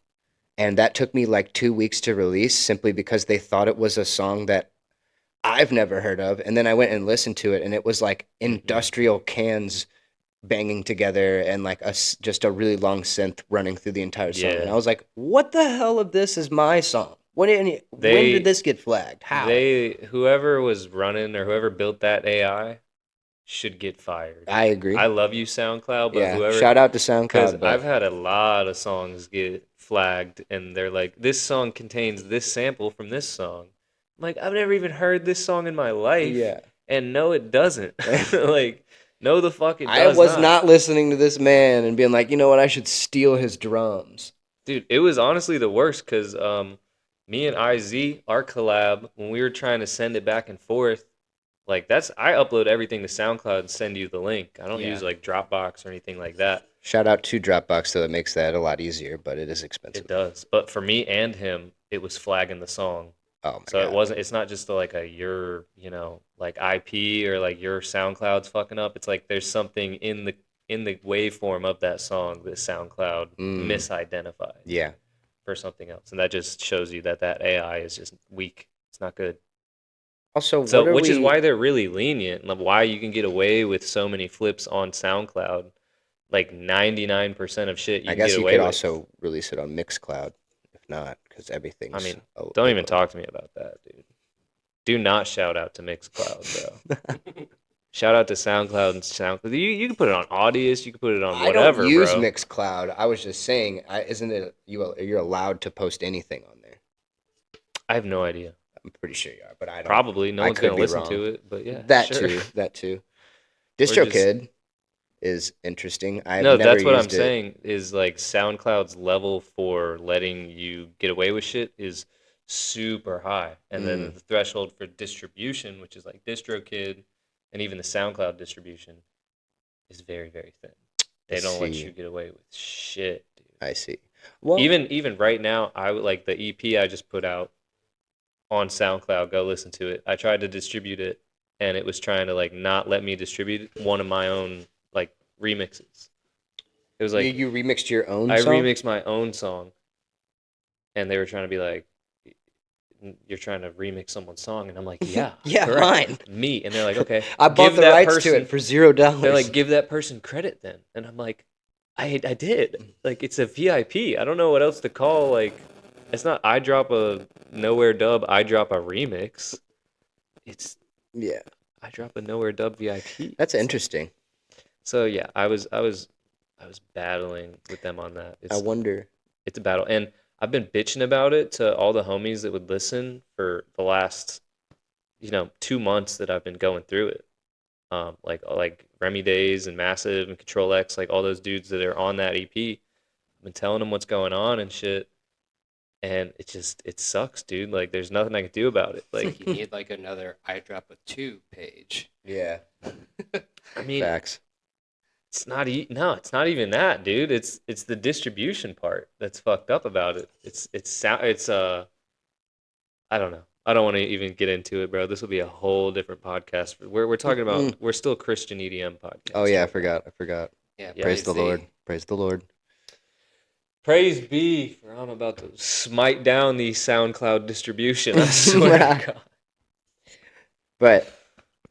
and that took me like 2 weeks to release simply because they thought it was a song that I've never heard of. And then I went and listened to it, and it was like industrial cans banging together and like just a really long synth running through the entire song. And Yeah. I was like, what the hell of this is my song? When did They this get flagged? How? whoever was running or whoever built that AI should get fired. I agree. I love you, SoundCloud, but Yeah, whoever, shout out to because SoundCloud, but I've had a lot of songs get flagged, and they're like, this song contains this sample from this song. I'm like, I've never even heard this song in my life, yeah. and no, it doesn't. Like, no, the fuck it I does was not listening to this man and being like, you know what, I should steal his drums. Dude, it was honestly the worst because me and IZ, our collab, when we were trying to send it back and forth, like I upload everything to SoundCloud and send you the link. I don't Yeah. use like Dropbox or anything like that. Shout out to Dropbox, though. It makes that a lot easier, but it is It expensive. does. But for me and him, it was flagging the song. Oh my So god. it's not just like your, like IP or like your SoundCloud's fucking up. It's like there's something in the waveform of that song that SoundCloud misidentified Yeah. for something else. And that just shows you that AI is just weak. It's not good. Also, So, what are which is we- why they're really lenient, and why you can get away with so many flips on SoundCloud. Like 99% of shit you I can guess get you away could with. also release it on Mixcloud, if not, because everything's. I mean, a don't even little- talk to me about that, dude. Do not shout out to Mixcloud, bro. Shout out to SoundCloud and SoundCloud. You can put it on Audius. You can put it on whatever, I don't use bro. Mixcloud. I was just saying, isn't it you're allowed to post anything on there? I have no idea. I'm pretty sure you are, but I don't. Probably no I one's could gonna be listen wrong. to it, but yeah, That sure. too. That too. Or just- DistroKid is interesting. I've No, never that's what I'm used it. saying. Is like SoundCloud's level for letting you get away with shit is super high, and then the threshold for distribution, which is like DistroKid, and even the SoundCloud distribution, is very, very thin. They don't let see. you get away with shit, dude. I see. Well, Even right now, I would like the EP I just put out on SoundCloud. Go listen to it. I tried to distribute it, and it was trying to like not let me distribute one of my own like remixes. It was like you remixed your own I song? remixed my own song, and they were trying to be like, "You're trying to remix someone's song," and I'm like, "Yeah, Yeah, correct. Me." And they're like, "Okay, I bought give the that rights to person- it for $0. They're like, "Give that person credit then," and I'm like, "I did. Like, it's a VIP. I don't know what else to call. Like, it's not iDROPPA Nowhere Dub. iDROPPA Remix. It's yeah, iDROPPA Nowhere Dub VIP." that's interesting. So yeah, I was battling with them on that. I wonder. It's a battle, and I've been bitching about it to all the homies that would listen for the last 2 months that I've been going through it. Like Remy Days and Massive and Control X, like all those dudes that are on that EP. I've been telling them what's going on and shit, and it sucks, dude. Like there's nothing I can do about it. Like You need like another iDROPPA 2 page. Yeah, I mean, facts. it's not no, it's not even that, dude. It's the distribution part that's fucked up about it. I don't know. I don't want to even get into it, bro. This will be a whole different podcast. We're talking about we're still Christian EDM podcast. Oh yeah, I forgot. Yeah, Praise the thee. Lord. Praise the Lord. Praise be for I'm about to smite down the SoundCloud distribution. I swear to God. But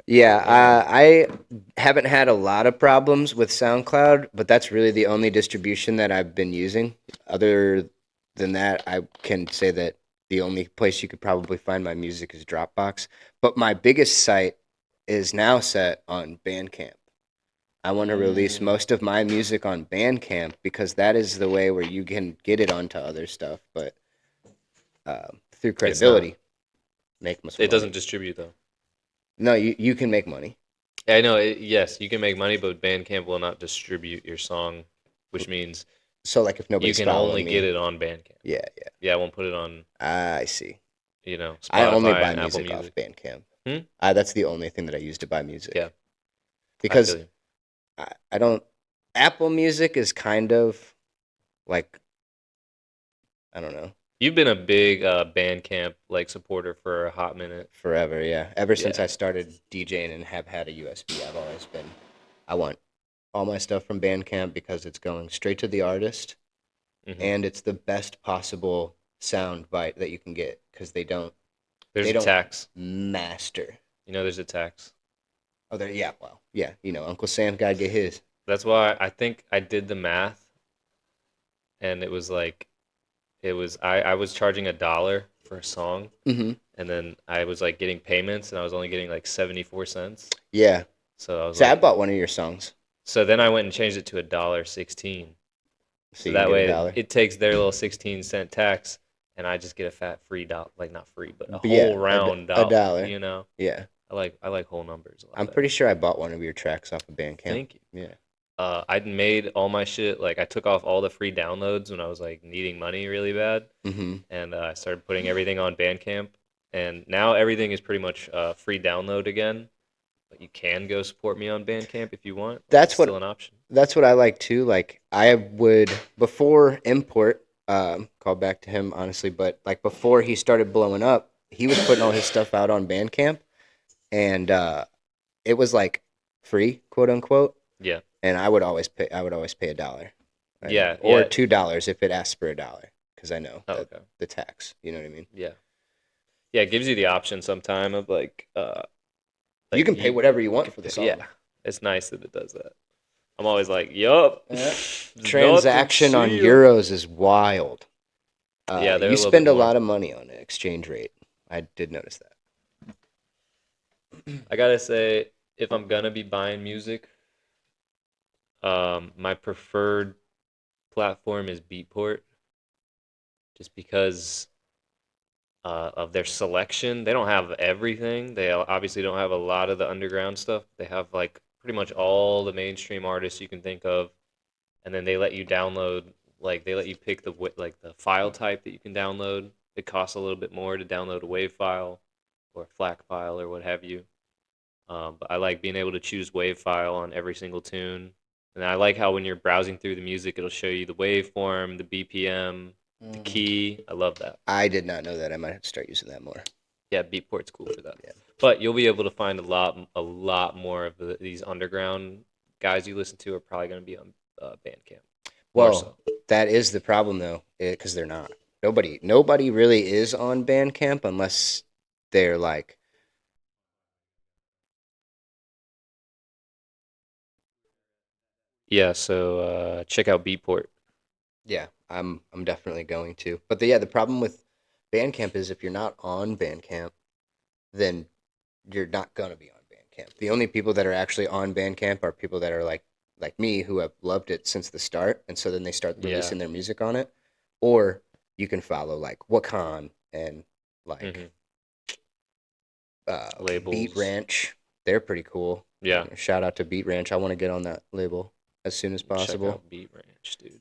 yeah, I haven't had a lot of problems with SoundCloud, but that's really the only distribution that I've been using. Other than that, I can say that the only place you could probably find my music is Dropbox. But my biggest site is now set on Bandcamp. I want to release most of my music on Bandcamp because that is the way where you can get it onto other stuff. But through credibility, make most. It doesn't distribute though. No, you can make money. I know. Yes, you can make money, but Bandcamp will not distribute your song, which means So like if you nobody's can following only me, get it on Bandcamp. Yeah, yeah. Yeah, I won't put it on. I see. Spotify I only buy and Apple music off Music. Bandcamp. Hmm? That's the only thing that I use to buy music. Yeah. I Because feel you. I don't. Apple Music is kind of like, I don't know, You've been a big Bandcamp like supporter for a hot minute. forever. Yeah. Ever since Yeah. I started DJing and have had a USB, I've always been. I want all my stuff from Bandcamp because it's going straight to the artist, Mhm. and it's the best possible sound bite that you can get because they don't There's they a don't tax. master. There's a tax. Oh, yeah, well, yeah, Uncle Sam gotta get his. That's why I think I did the math, and it was like I was charging $1 for a song, Mm-hmm. and then I was like getting payments, and I was only getting like 74 cents. Yeah. So I was So I like, bought one of your songs. so then I went and changed it to $1.16. So So you can that get way $1. it takes their little 16-cent tax, and I just get a fat free dollar, like not free, but a But yeah, whole round a dollar. dollar. Yeah. I like whole numbers a lot I'm better. pretty sure I bought one of your tracks off of Bandcamp. Thank you. Yeah. I'd made all my shit, like I took off all the free downloads when I was like needing money really bad, Mm-hmm. and I started putting everything on Bandcamp, and now everything is pretty much free download again. But you can go support me on Bandcamp if you want. That's It's what still an option. That's what I like too. Like I would before Import, call back to him honestly, but like before he started blowing up, he was putting all his stuff out on Bandcamp, and it was like free, quote unquote. Yeah. And I would always pay. I would always pay $1. Yeah, Or yeah. $2 if it asks for $1, because I know Oh, okay. the tax. You know what I mean? Yeah. Yeah, it gives you the option sometime of like You can pay whatever you want for the song. Yeah. It's nice that it does that. I'm always like, yup. Yeah. Transaction on euros is wild. Yeah, they're a you little spend bit a more. lot of money on the exchange rate. I did notice that. I gotta say, if I'm gonna be buying music, my preferred platform is Beatport, just because of their selection. They don't have everything. They obviously don't have a lot of the underground stuff. They have like pretty much all the mainstream artists you can think of, and then they let you download. Like they let you pick the file type that you can download. It costs a little bit more to download a WAV file or a FLAC file or what have you. But I like being able to choose WAV file on every single tune. And I like how when you're browsing through the music, it'll show you the waveform, the BPM, the key. I love that. I did not know that. I might have to start using that more. Yeah, Beatport's cool for that. Yeah. But you'll be able to find a lot more of these underground guys you listen to are probably going to be on Bandcamp. More Well, so. that is the problem though, because they're not. Nobody really is on Bandcamp unless they're like. Yeah, so check out Beatport. Yeah, I'm definitely going to. But the problem with Bandcamp is if you're not on Bandcamp, then you're not gonna be on Bandcamp. The only people that are actually on Bandcamp are people that are like me who have loved it since the start, and so then they start Yeah. releasing their music on it. Or you can follow like Wakan and like Mhm. Beat Labels. Ranch. They're pretty cool. Yeah. Shout out to Beat Ranch. I want to get on that label as soon as possible. Check out Beat Ranch, dude.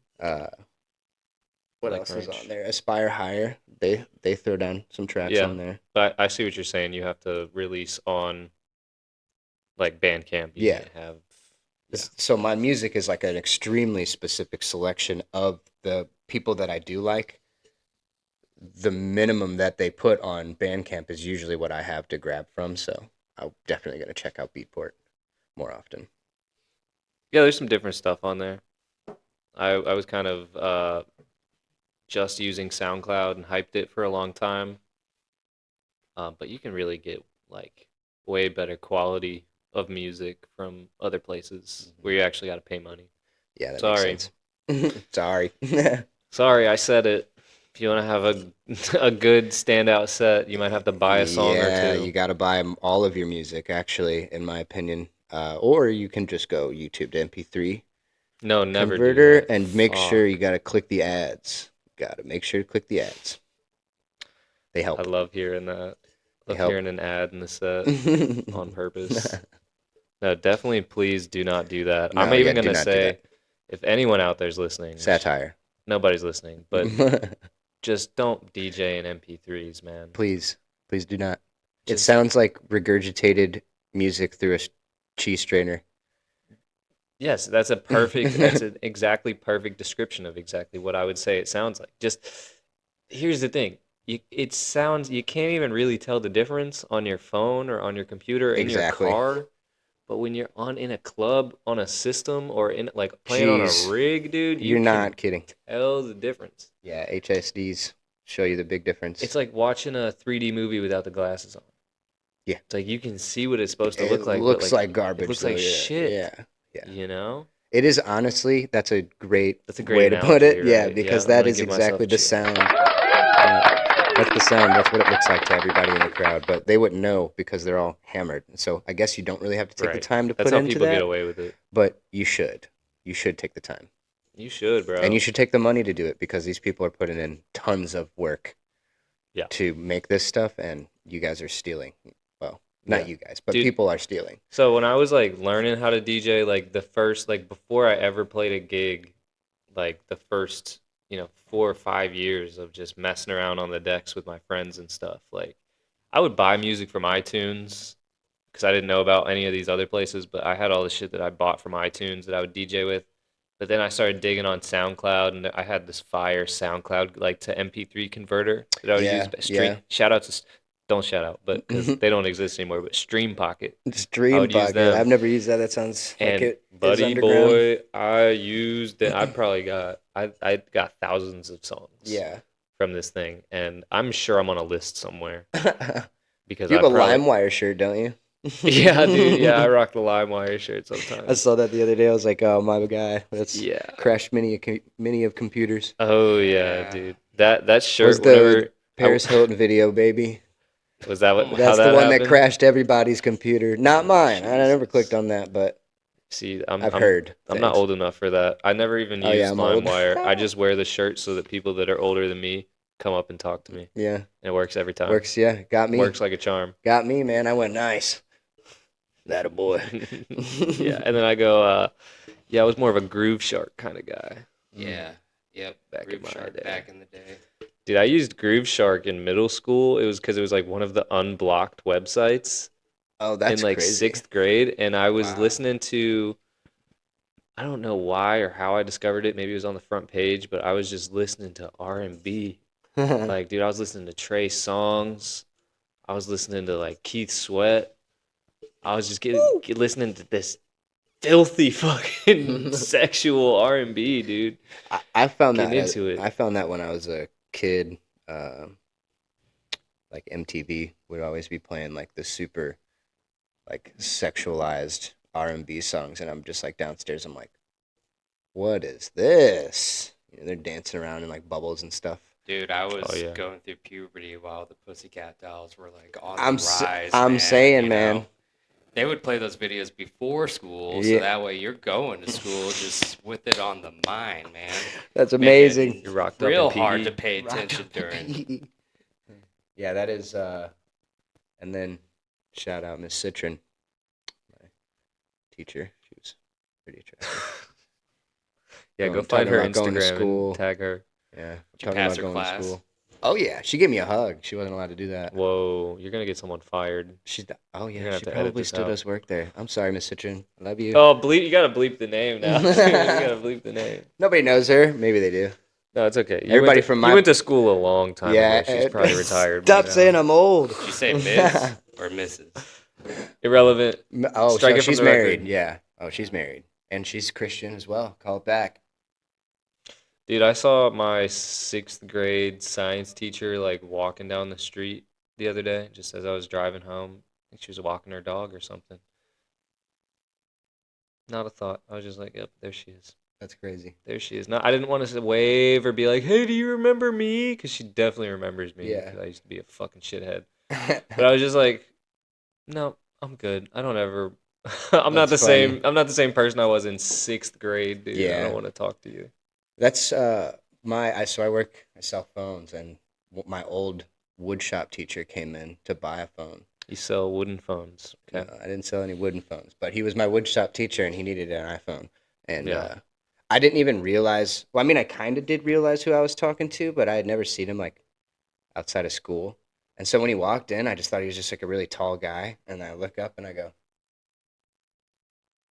What like else is Ranch. on there? Aspire Higher. They throw down some tracks Yeah. on there. But I see what you're saying. You have to release on like Bandcamp. You Yeah. can't have. So my music is like an extremely specific selection of the people that I do like. The minimum that they put on Bandcamp is usually what I have to grab from. So I'm definitely going to check out Beatport more often. Yeah, there's some different stuff on there. I was kind of just using SoundCloud and hyped it for a long time. But you can really get like way better quality of music from other places where you actually got to pay money. Yeah, that Sorry. makes sense. Sorry. Sorry, I said it. If you want to have a good standout set, you might have to buy a song or Yeah, two. you got to buy all of your music, actually, in my opinion. Or you can just go YouTube to MP3 No, never do converter that. and make Fuck. sure you got to click the ads. Got to make sure to click the ads. They help. I love hearing that. They Love help. hearing an ad in the set on purpose. No, definitely please do not do that. No, I'm even yeah, do going to not do say, that. if anyone out there's listening, Satire. nobody's listening, but just don't DJ in MP3s, man. Please do not. It Just- sounds like regurgitated music through a cheese strainer. Yes, that's an exactly perfect description of exactly what I would say it sounds like. Just here's the thing. You can't even really tell the difference on your phone or on your computer or in Exactly. your car. But when you're in a club, on a system, or in like playing on Jeez. a rig, dude, You're you not can kidding. tell the difference. Yeah, HSDs. show you the big difference. It's like watching a 3D movie without the glasses on. Yeah. It's like you can see what it's supposed to It look like, but looks like it garbage. looks though, like yeah. shit. Yeah. You know? It is honestly, that's a great great way to put it. analogy, Yeah, right? because I'm that gonna is give myself exactly a the cheer. sound. That's the sound. That's what it looks like to everybody in the crowd. But they wouldn't know because they're all hammered. So I guess you don't really have to take the Right. time to That's put how into people that. get away with it. But you should. You should take the time. You should, bro. And you should take the money to do it because these people are putting in tons of work Yeah. to make this stuff, and you guys are stealing. Well, not Yeah. you guys, but Dude. people are stealing. So when I was like learning how to DJ, like the first, like before I ever played a gig, like the first, 4 or 5 years of just messing around on the decks with my friends and stuff, like I would buy music from iTunes because I didn't know about any of these other places, but I had all the shit that I bought from iTunes that I would DJ with. But then I started digging on SoundCloud, and I had this fire SoundCloud like to MP3 converter that I would use. Yeah. Shout out to, don't shout out, but because they don't exist anymore. But Stream Pocket, Stream would use Pocket. them. I've never used that. That sounds like and it is buddy underground. boy, I used it. I probably got I got thousands of songs. Yeah. From this thing, and I'm sure I'm on a list somewhere because You have I a probably, LimeWire shirt, don't you? Yeah, dude. Yeah, I rock the LimeWire shirt sometimes. I saw that the other day. I was like, oh, my guy. That's Yeah. crashed many of computers. Oh yeah, dude. That shirt. Was the Whenever Paris Hilton video, baby. was that what? How That's that the one that happened? crashed everybody's computer. Not mine. I never Jesus. clicked on that, but See, I've heard. I'm not things. old enough for that. I never even Oh, yeah, used I'm old. LimeWire. I just wear the shirt so that people that are older than me come up and talk to me, Yeah. and it works every time. Works, yeah. Got me. Works like a charm. Got me, man. I went nice. That a boy. Yeah, and then I go, yeah, I was more of a Groove Shark kind of guy. Yeah. Yep. Back in Groove my Shark day. back in the day. Dude, I used Groove Shark in middle school. It was because it was like one of the unblocked websites Oh, that's in like crazy. 6th grade, and I was Wow. listening to, I don't know why or how I discovered it. Maybe it was on the front page, but I was just listening to R&B. Like, dude, I was listening to Trey Songz. I was listening to like Keith Sweat. I was just listening to this filthy fucking sexual R&B, dude. I found Getting that into it. I found that when I was a kid. Like MTV would always be playing like the super, like sexualized R&B songs, and I'm just like downstairs. I'm like, what is this? They're dancing around in like bubbles and stuff. Dude, I was Oh, yeah. going through puberty while the Pussycat Dolls were like on I'm the s- rise. I'm man, saying, you man. know? They would play those videos before school, Yeah. so that way you're going to school just with it on the mind, man. That's Making amazing. You're rocked up Real in hard PE. to pay attention during. Yeah, that is. And then shout out Miss Citron, my teacher. She was pretty attractive. Yeah, I'm go talking find her about going to Instagram school. and tag her. Yeah, Did you pass her class? Oh yeah, she gave me a hug. She wasn't allowed to do that. Whoa, you're gonna get someone fired. She's You're oh yeah, gonna have she to edit probably this still out. does work there. I'm sorry, Miss Citron. I love you. Oh, bleep! You gotta bleep the name now. You gotta bleep the name. Nobody knows her. Maybe they do. No, it's okay. Everybody from my- you went to school a long time ago. She's probably retired. by Stop now. saying I'm old. Did you say Miss or Mrs.? Irrelevant. Oh, Strike so it from she's the married. record. Yeah. Oh, she's married, and she's Christian as well. Call it back. Dude, I saw my 6th grade science teacher like walking down the street the other day, just as I was driving home. I think she was walking her dog or something. Not a thought. I was just like, yep, there she is. That's crazy. There she is. No, I didn't want to wave or be like, hey, do you remember me? Because she definitely remembers me. Yeah. 'cause I used to be a fucking shithead. But I was just like, no, I'm good. I don't ever. I'm not the That's funny. same. I'm not the same person I was in 6th grade, dude. I Yeah. don't want to talk to you. That's so I work. I sell phones, and my old wood shop teacher came in to buy a phone. You sell wooden phones. Okay. No, I didn't sell any wooden phones, but he was my wood shop teacher, and he needed an iPhone. And Yeah. I didn't even realize. Well, I mean, I kind of did realize who I was talking to, but I had never seen him like outside of school. And so when he walked in, I just thought he was just like a really tall guy. And I look up and I go,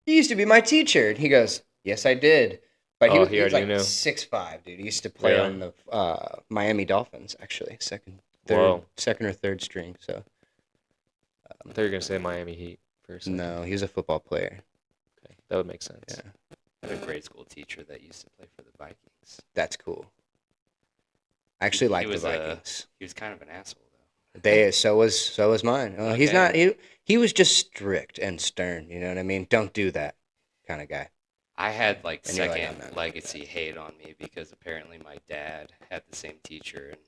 "You used to be my teacher." And he goes, "Yes, I did." But Oh, he he was already like knew. 6'5", dude. He used to play Really? on the Miami Dolphins, actually, second or third string. So I thought you were gonna say Miami Heat for a second. no, he was a football player. Okay, that would make sense. Yeah. I had a grade school teacher that used to play for the Vikings. That's cool. I actually He like the was Vikings. he was kind of an asshole though. So was mine. He's not. Okay. He was just strict and stern. You know what I mean? Don't do that kind of guy. I had like And you're like, second I'm not legacy hate on me because apparently my dad had the same teacher and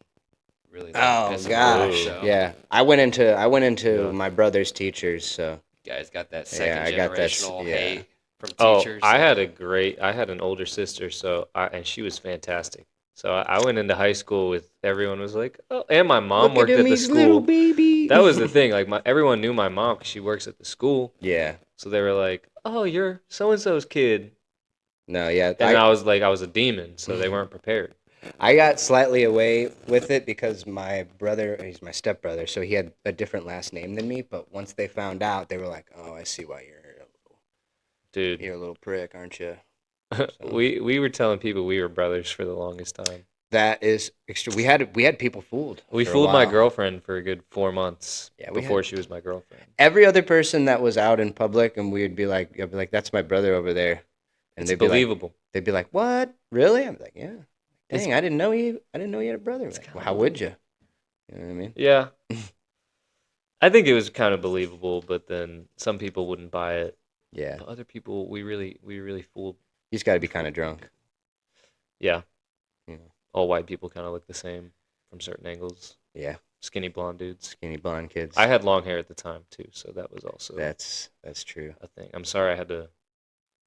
really Oh pissed him off. gosh, So yeah. I went into Yeah. my brother's teachers, so you guys got that Yeah, second I got that s- generational yeah. hate from Oh, teachers. I so- had an older sister, and she was fantastic. So I went into high school with everyone was like, oh, and my mom look worked at him, at the he's little school. baby. That was the thing. Like everyone knew my mom because she works at the school. Yeah. So they were like, "Oh, you're so and so's kid," No, yeah. and I was like, I was a demon, so they weren't prepared. I got slightly away with it because my brother, he's my stepbrother, so he had a different last name than me. But once they found out, they were like, "Oh, I see why Dude, you're a little prick, aren't you?" we were telling people we were brothers for the longest time. That is extra. We had people fooled. We for a fooled my while. girlfriend for a good 4 months Yeah, we before had- she was my girlfriend. Every other person that was out in public, and I'd be like, "That's my brother over there," and It's they'd be like, believable. "What? Really?" I'm like, "Yeah." It's- Dang, I didn't know he had a brother. Like, kinda well, how would you? You know what I mean? Yeah. I think it was kind of believable, but then some people wouldn't buy it. Yeah, But other people, we really fooled. he's got to be kind of drunk. Yeah. Yeah. All white people kind of look the same from certain angles. Yeah, Skinny blonde dudes. skinny blonde kids. I had long hair at the time too, so that was also That's true. a thing. I'm sorry I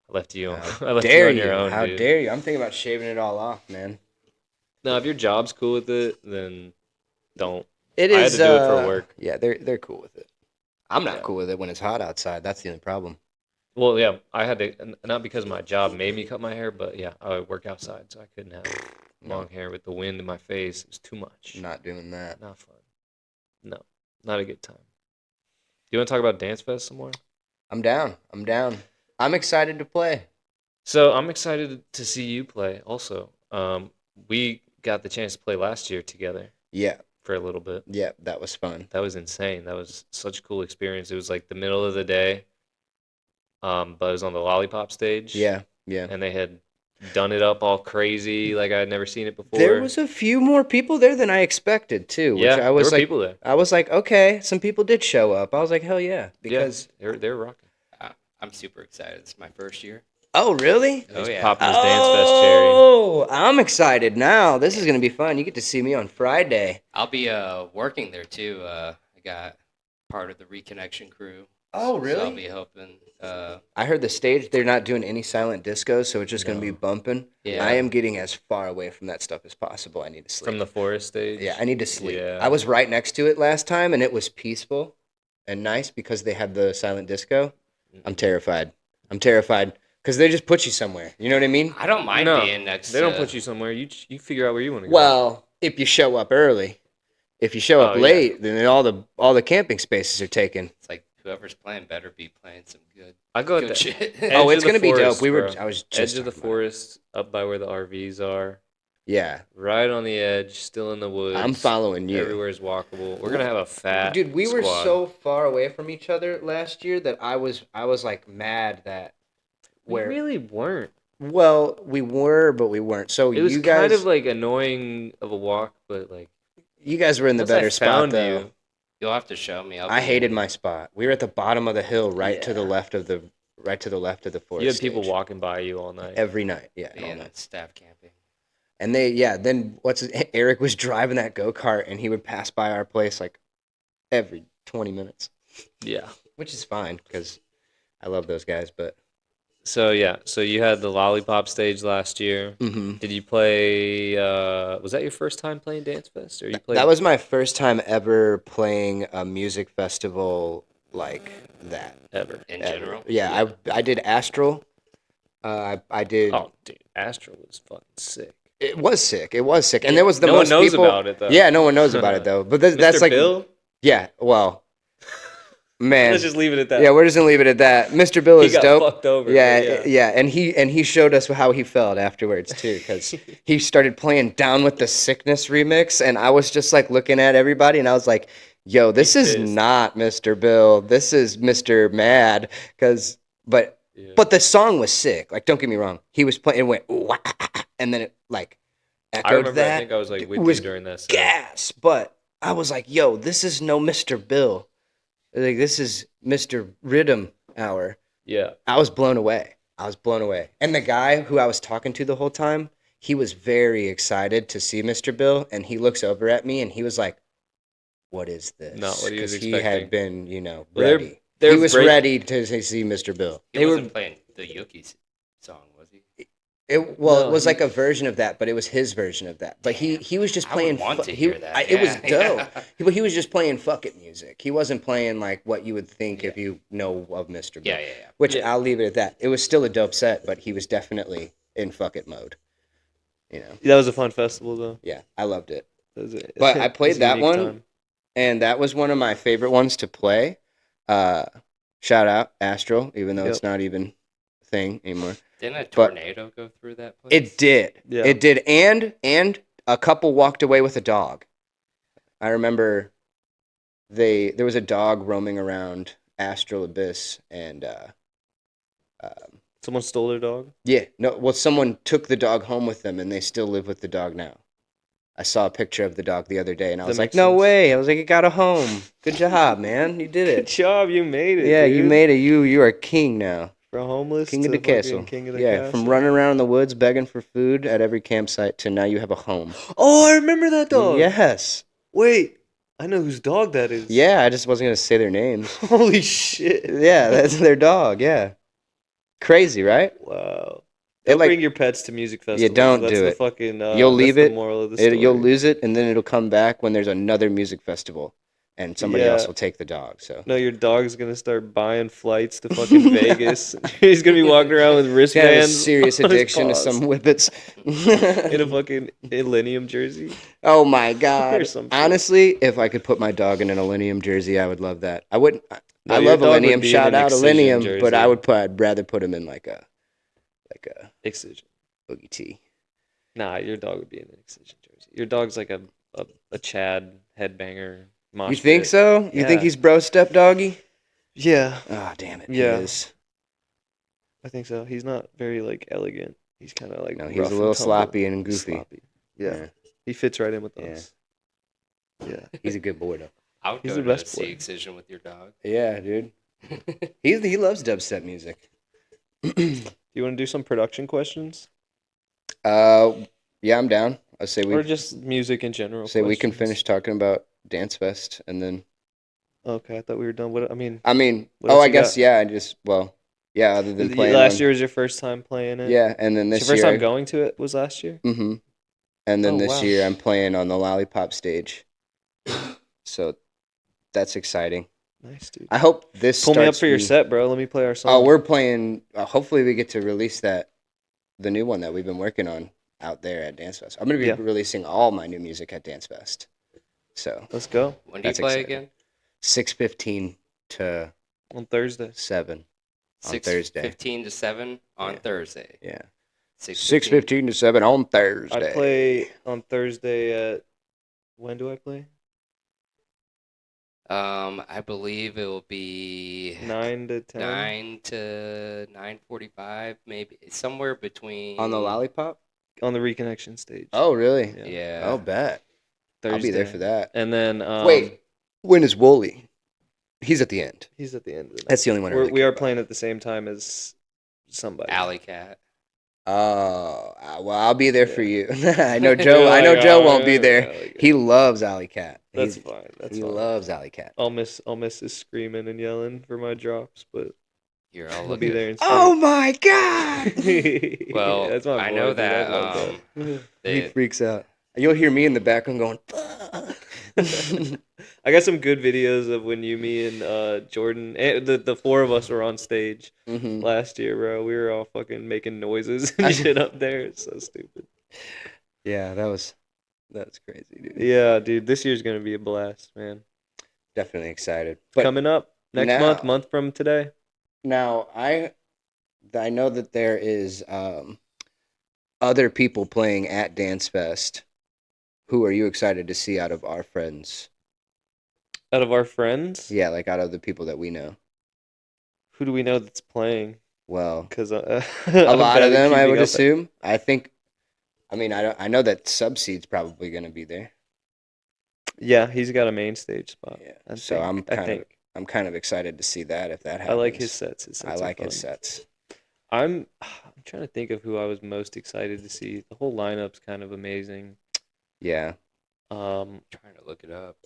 left you on, How I left dare you on you? your own, How dude. dare you? I'm thinking about shaving it all off, man. No, if your job's cool with it, then don't. It I had is. to do it for work. Yeah, they're cool with it. I'm not Yeah. cool with it when it's hot outside. That's the only problem. Well, yeah, I had to, not because my job made me cut my hair, but yeah, I would work outside, so I couldn't have long hair with the wind in my face. It was too much. Not doing that. Not fun. No, not a good time. Do you want to talk about Dance Fest some more? I'm down. I'm excited to play. So I'm excited to see you play also. We got the chance to play last year together Yeah, for a little bit. yeah, that was fun. That was insane. That was such a cool experience. It was like the middle of the day, but it was on the Lollipop stage. Yeah, yeah. And they had done it up all crazy like I had never seen it before. There was a few more people there than I expected too. Which yeah, I was there were like, people there. I was like, okay, some people did show up. I was like, hell yeah, because Yeah, they're rocking. I'm super excited. It's my first year. oh really? Oh He's yeah. popping his Dance Fest cherry. Oh, I'm excited now. This is gonna be fun. You get to see me on Friday. I'll be working there too. I got part of the Reconnection crew. Oh, So really? I'll be helping. I heard the stage, they're not doing any silent disco, so it's just going to be No. bumping. Yeah. I am getting as far away from that stuff as possible. I need to sleep. From the forest stage. Yeah, I need to sleep. Yeah. I was right next to it last time, and it was peaceful and nice because they had the silent disco. I'm terrified. Because they just put you somewhere. You know what I mean? I don't mind No, being next. they don't to- put you somewhere. You figure out where you want to go. Well, if you show up early. If you show up Oh, yeah. late, then all the camping spaces are taken. It's like whoever's playing better be playing some good. I go at Good the shit. edge Oh, of it's the gonna be dope. forest, Bro. bro. I was just Edge of the talking about it. forest, up by where the RVs are, Yeah, right on the edge, still in the woods. I'm following you. Everywhere's walkable. We're gonna have a fat Dude, we were squad. so far away from each other last year that I was like mad that We really weren't. well, we were, but we weren't. So It was you guys kind of like annoying of a walk, but like you guys were in the once I better spot found though. you, You'll have to show me. I hated my spot. We were at the bottom of the hill, right to the Yeah. left of the forest. you had people stage. walking by you all night. every night. Yeah, all being night. staff camping. And then Eric was driving that go-kart and he would pass by our place like every 20 minutes, Yeah. which is fine cuz I love those guys, but So yeah, so you had the Lollipop stage last year. Did you play? Was that your first time playing Dance Fest, or you played? that was my first time ever playing a music festival like that. ever. In ever. general. Yeah, I did Astral. I did. Oh, dude, Astral was fucking sick. It was sick. And there was the No one most knows people. about it, though. Yeah, no one knows about it though. But that's Mr. like Bill. yeah. Well, man. Let's just leave it at that. Yeah, we're just gonna leave it at that. Mr. Bill he is got dope. fucked over. Yeah, but yeah, and he showed us how he felt afterwards too, because he started playing "Down with the Sickness" remix, and I was just like looking at everybody, and I was like, "Yo, this He's is pissed. not Mr. Bill. This is Mr. Mad." But the song was sick. Like, don't get me wrong, he was playing. It went, "Ooh, ah, ah, ah," and then it like, echoed remember. that. I think I was like It with was you during that set. gas, but I was like, yo, this is no Mr. Bill. Like, this is Mr. Rhythm Hour. Yeah. I was blown away. And the guy who I was talking to the whole time, he was very excited to see Mr. Bill, and he looks over at me and he was like, what is this? Not what he was he had expecting. been, Well, they're- ready. they're He was break- ready to see Mr. Bill. He They were- wasn't playing the Yuki song, was he? It No, was he- like a version of that, but it was his version of that. But he was just I would playing. want to he, hear that, it was yeah, dope. yeah. But he was just playing fuck it music. He wasn't playing like what you would think if you know of Mr. Bill. Yeah. Which Yeah. I'll leave it at that. It was still a dope set, but he was definitely in fuck it mode. That was a fun festival, though. Yeah, I loved it. But But I played that one, and that was one of my favorite ones to play. Shout out Astral, even though it's not even a thing anymore. Didn't a tornado go through that place? It did. Yeah. It did. And a couple walked away with a dog. I remember there was a dog roaming around Astral Abyss, and Someone stole their dog. someone took the dog home with them, and they still live with the dog now. I saw a picture of the dog the other day, and I That was like, makes no sense. way. I was like, it got a home. Good job, man. You did Good it. job, you made it. Yeah, dude. you made it. You are king now. From homeless King of to the castle. fucking King of the Yeah, castle. from running around in the woods begging for food at every campsite to now you have a home. Oh, I remember that dog. Yes. Wait, I know whose dog that is. Yeah, I just wasn't going to say their names. Holy shit. Yeah, that's their dog. Yeah. Crazy, right? Wow. It, Don't like- bring your pets to music festivals. don't That's do the it. Fucking, You'll leave that's it. The moral of the story. You'll lose it, and then it'll come back when there's another music festival, and somebody Yeah. else will take the dog. So No, your dog's gonna start buying flights to fucking Vegas. He's gonna be walking around with he's got a wristbands. serious on his addiction to paws some whippets. in a fucking Millennium jersey. Oh my Or god! some shit. Honestly, if I could put my dog in an Millennium jersey, I would love that. I wouldn't. No, I your love dog would Millennium. be in Shout an out Excision Millennium, but jersey. I'd rather put him in like a Excision. boogie tee. Nah, your dog would be in an Excision jersey. Your dog's like a Chad headbanger. Mosh You think pit. so? You think Yeah. he's bro step doggy? Yeah, Oh damn it! Yeah. He is. I think so. He's not very like elegant. He's kind of like No, he's rough a and little tumble. sloppy and goofy. Sloppy. Yeah. He fits right in with Yeah. us. Yeah. He's a good boy though. I would He's go the to best see boy. Excision with your dog. Yeah, dude. He loves dubstep music. You want to do some production questions, Yeah, I'm down. I say or we just music in general? say we can questions? finish talking about Dance Fest, and then Okay, I thought we were done. What I mean, I mean, What else I you guess got? yeah. I just other than playing last one- year was your first time playing it. Yeah, and then It's this your first year. time going to it was last year. Mm-hmm. And then Oh, this wow. year I'm playing on the Lollipop stage, so that's exciting. Nice, dude. I hope this Pull me up starts for your me- set, bro. Let me play our song. Oh, we're playing. Hopefully, we get to release the new one that we've been working on out there at Dance Fest. I'm gonna be Yeah. releasing all my new music at Dance Fest. So Let's go When do you That's play exciting. again? 6:15 to on Thursday. 7 on Thursday. 6:15 to 7 on Yeah. Thursday. Yeah, 6:15. 6:15 to 7 on Thursday. I play on Thursday at. When do I play? I believe it will be 9 to 10. 9 to 9:45, maybe somewhere between on the Lollipop. On the Reconnection stage. Oh, really? Yeah. Yeah. Oh, bet. Thursday. I'll be there for that. And then Wait, when is Wooly? He's at the end. he's at the end of the night. That's the only one. I really We care are about. playing at the same time as somebody. Alley Cat. Oh, well, I'll be there for Yeah. you. I know Joe. You're I know like, Joe "Oh, won't be yeah, there. yeah, like- He loves Alley Cat. That's He's- fine. That's he fine. loves Alley Cat. I'll miss his screaming and yelling for my drops, but You're all I'll be looking. there in Oh my god! spirit. Well, that's my I boy, know dude. that, love that. He They, freaks out. You'll hear me in the background going. I got some good videos of when you, me, and Jordan, and the four of us were on stage Mhm. last year, bro. We were all fucking making noises and shit up there. It's so stupid. Yeah, that was crazy, dude. Yeah, dude, this year's gonna be a blast, man. Definitely excited. But Coming up next now- month from today. now I know that there is other people playing at Dance Fest. Who are you excited to see out of our friends? Out of our friends, Yeah, like out of the people that we know. who do we know that's playing? Well, Because a lot of them, I would assume. I think I mean, I know that Subseed's probably gonna be there. Yeah, he's got a main stage spot. Yeah. So I'm I kind of think I'm kind of excited to see that if that I happens. like his sets. His I sets like are his fun. sets. I'm trying to think of who I was most excited to see. The whole lineup's kind of amazing. Yeah. Trying to look it up.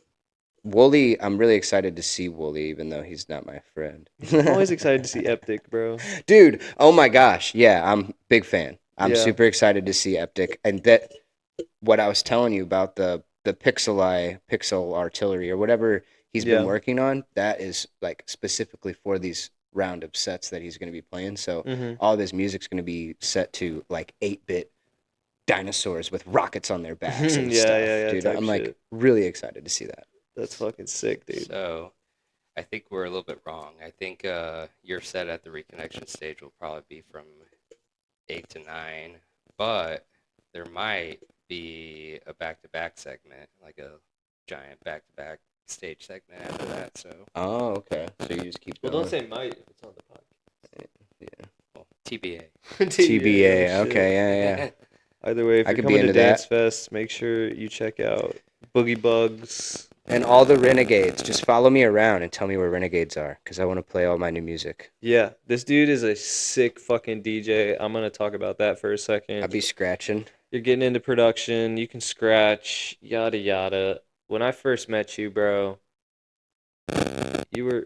Wooly, I'm really excited to see Wooly, even though he's not my friend. I'm always excited to see Eptic, bro. Dude, oh my gosh. Yeah, I'm big fan. I'm Yeah. super excited to see Eptic. And that what I was telling you about the pixel artillery or whatever he's been Yeah. working on, that is like specifically for these roundup sets that he's going to be playing. So Mhm. all of his music's going to be set to like 8-bit dinosaurs with rockets on their backs and Yeah, stuff. yeah, Dude, type I'm like shit. really excited to see that. That's fucking sick, dude. So, I think we're a little bit wrong. I think your set at the reconnection stage will probably be from 8 to 9, but there might be a back-to-back segment, like a giant back-to-back stage segment after that. So, Oh, okay. So you just keep Well, going. don't say might if it's on the podcast. Yeah. well, TBA. TBA. Oh, shit. Okay, yeah. Either way, if I you're could be coming to into that. Dance Fest, make sure you check out Boogie Bugs. And all the Renegades. Just follow me around and tell me where Renegades are, because I want to play all my new music. Yeah, this dude is a sick fucking DJ. I'm gonna talk about that for a I'll second. be scratching. You're getting into production. You can scratch, yada yada. When I first met you, bro, you're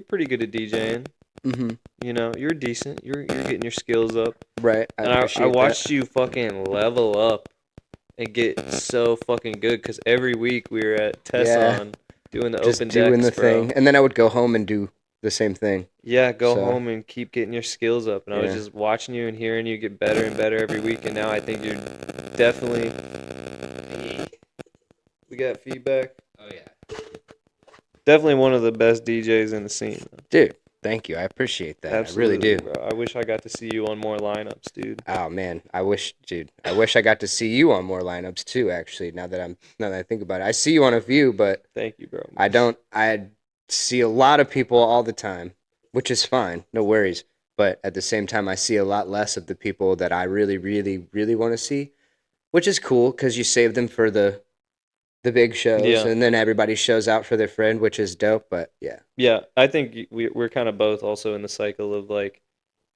pretty good at DJing. Mm-hmm. You know, you're decent. You're getting your skills up. Right. I And appreciate I watched you fucking level up and get so fucking good because every week we were at Tesson doing the just open doing decks, the bro. thing, and then I would go home and do the same thing. Yeah, go So- home and keep getting your skills up. And I was Yeah. just watching you and hearing you get better and better every week. And now I think you're definitely. We got feedback. Oh, yeah. Definitely one of the best DJs in the scene. Dude, thank you. I appreciate that. Absolutely, I really do. bro. I wish I got to see you on more lineups, dude. Oh man, I wish I got to see you on more lineups too. Actually, now that I think about it, I see you on a few, but Thank you, bro. I don't. I see a lot of people all the time, which is fine, no worries. But at the same time, I see a lot less of the people that I really, really, really want to see, which is cool because you save them for the big shows, Yeah. and then everybody shows out for their friend, which is dope. But yeah, Yeah, I think we're kind of both also in the cycle of like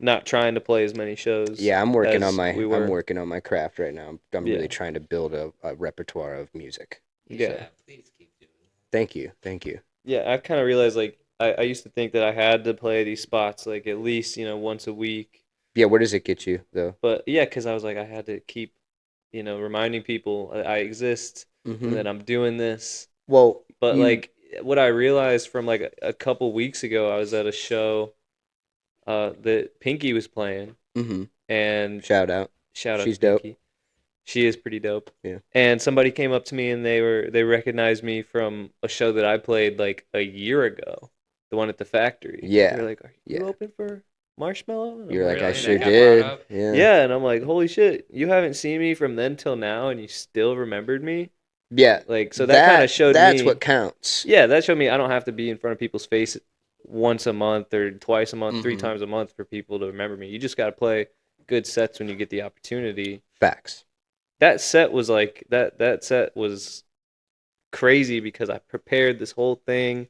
not trying to play as many shows. yeah, I'm working on as my we were. I'm working on my craft right now. I'm Yeah. really trying to build a repertoire of music. Yeah. Please keep doing that. Thank you. Yeah, I kind of realized like I used to think that I had to play these spots like at least, once a week. Yeah, where does it get you though? But yeah, because I was like, I had to keep, reminding people I exist Mm-hmm. and that I'm doing this. Well, But you- like what I realized from like a couple weeks ago, I was at a show that Pinky was playing, mm-hmm. and Shout out. shout out She's to dope. Pinky. She is pretty dope. Yeah. And somebody came up to me and they recognized me from a show that I played like a year ago, the one at the factory. Yeah. They're like, "Are you Yeah. open for Marshmallow?" And I'm You're like, I Really? sure That got did. brought up? Yeah. yeah, and I'm like, holy shit, you haven't seen me from then till now, and you still remembered me. Yeah. Like, so that kind of showed that's me. what counts. Yeah, that showed me I don't have to be in front of people's face once a month or twice a month, 3 Mhm. times a month for people to remember me. You just got to play good sets when you get the opportunity. Facts. That set was like that set was crazy because I prepared this whole thing,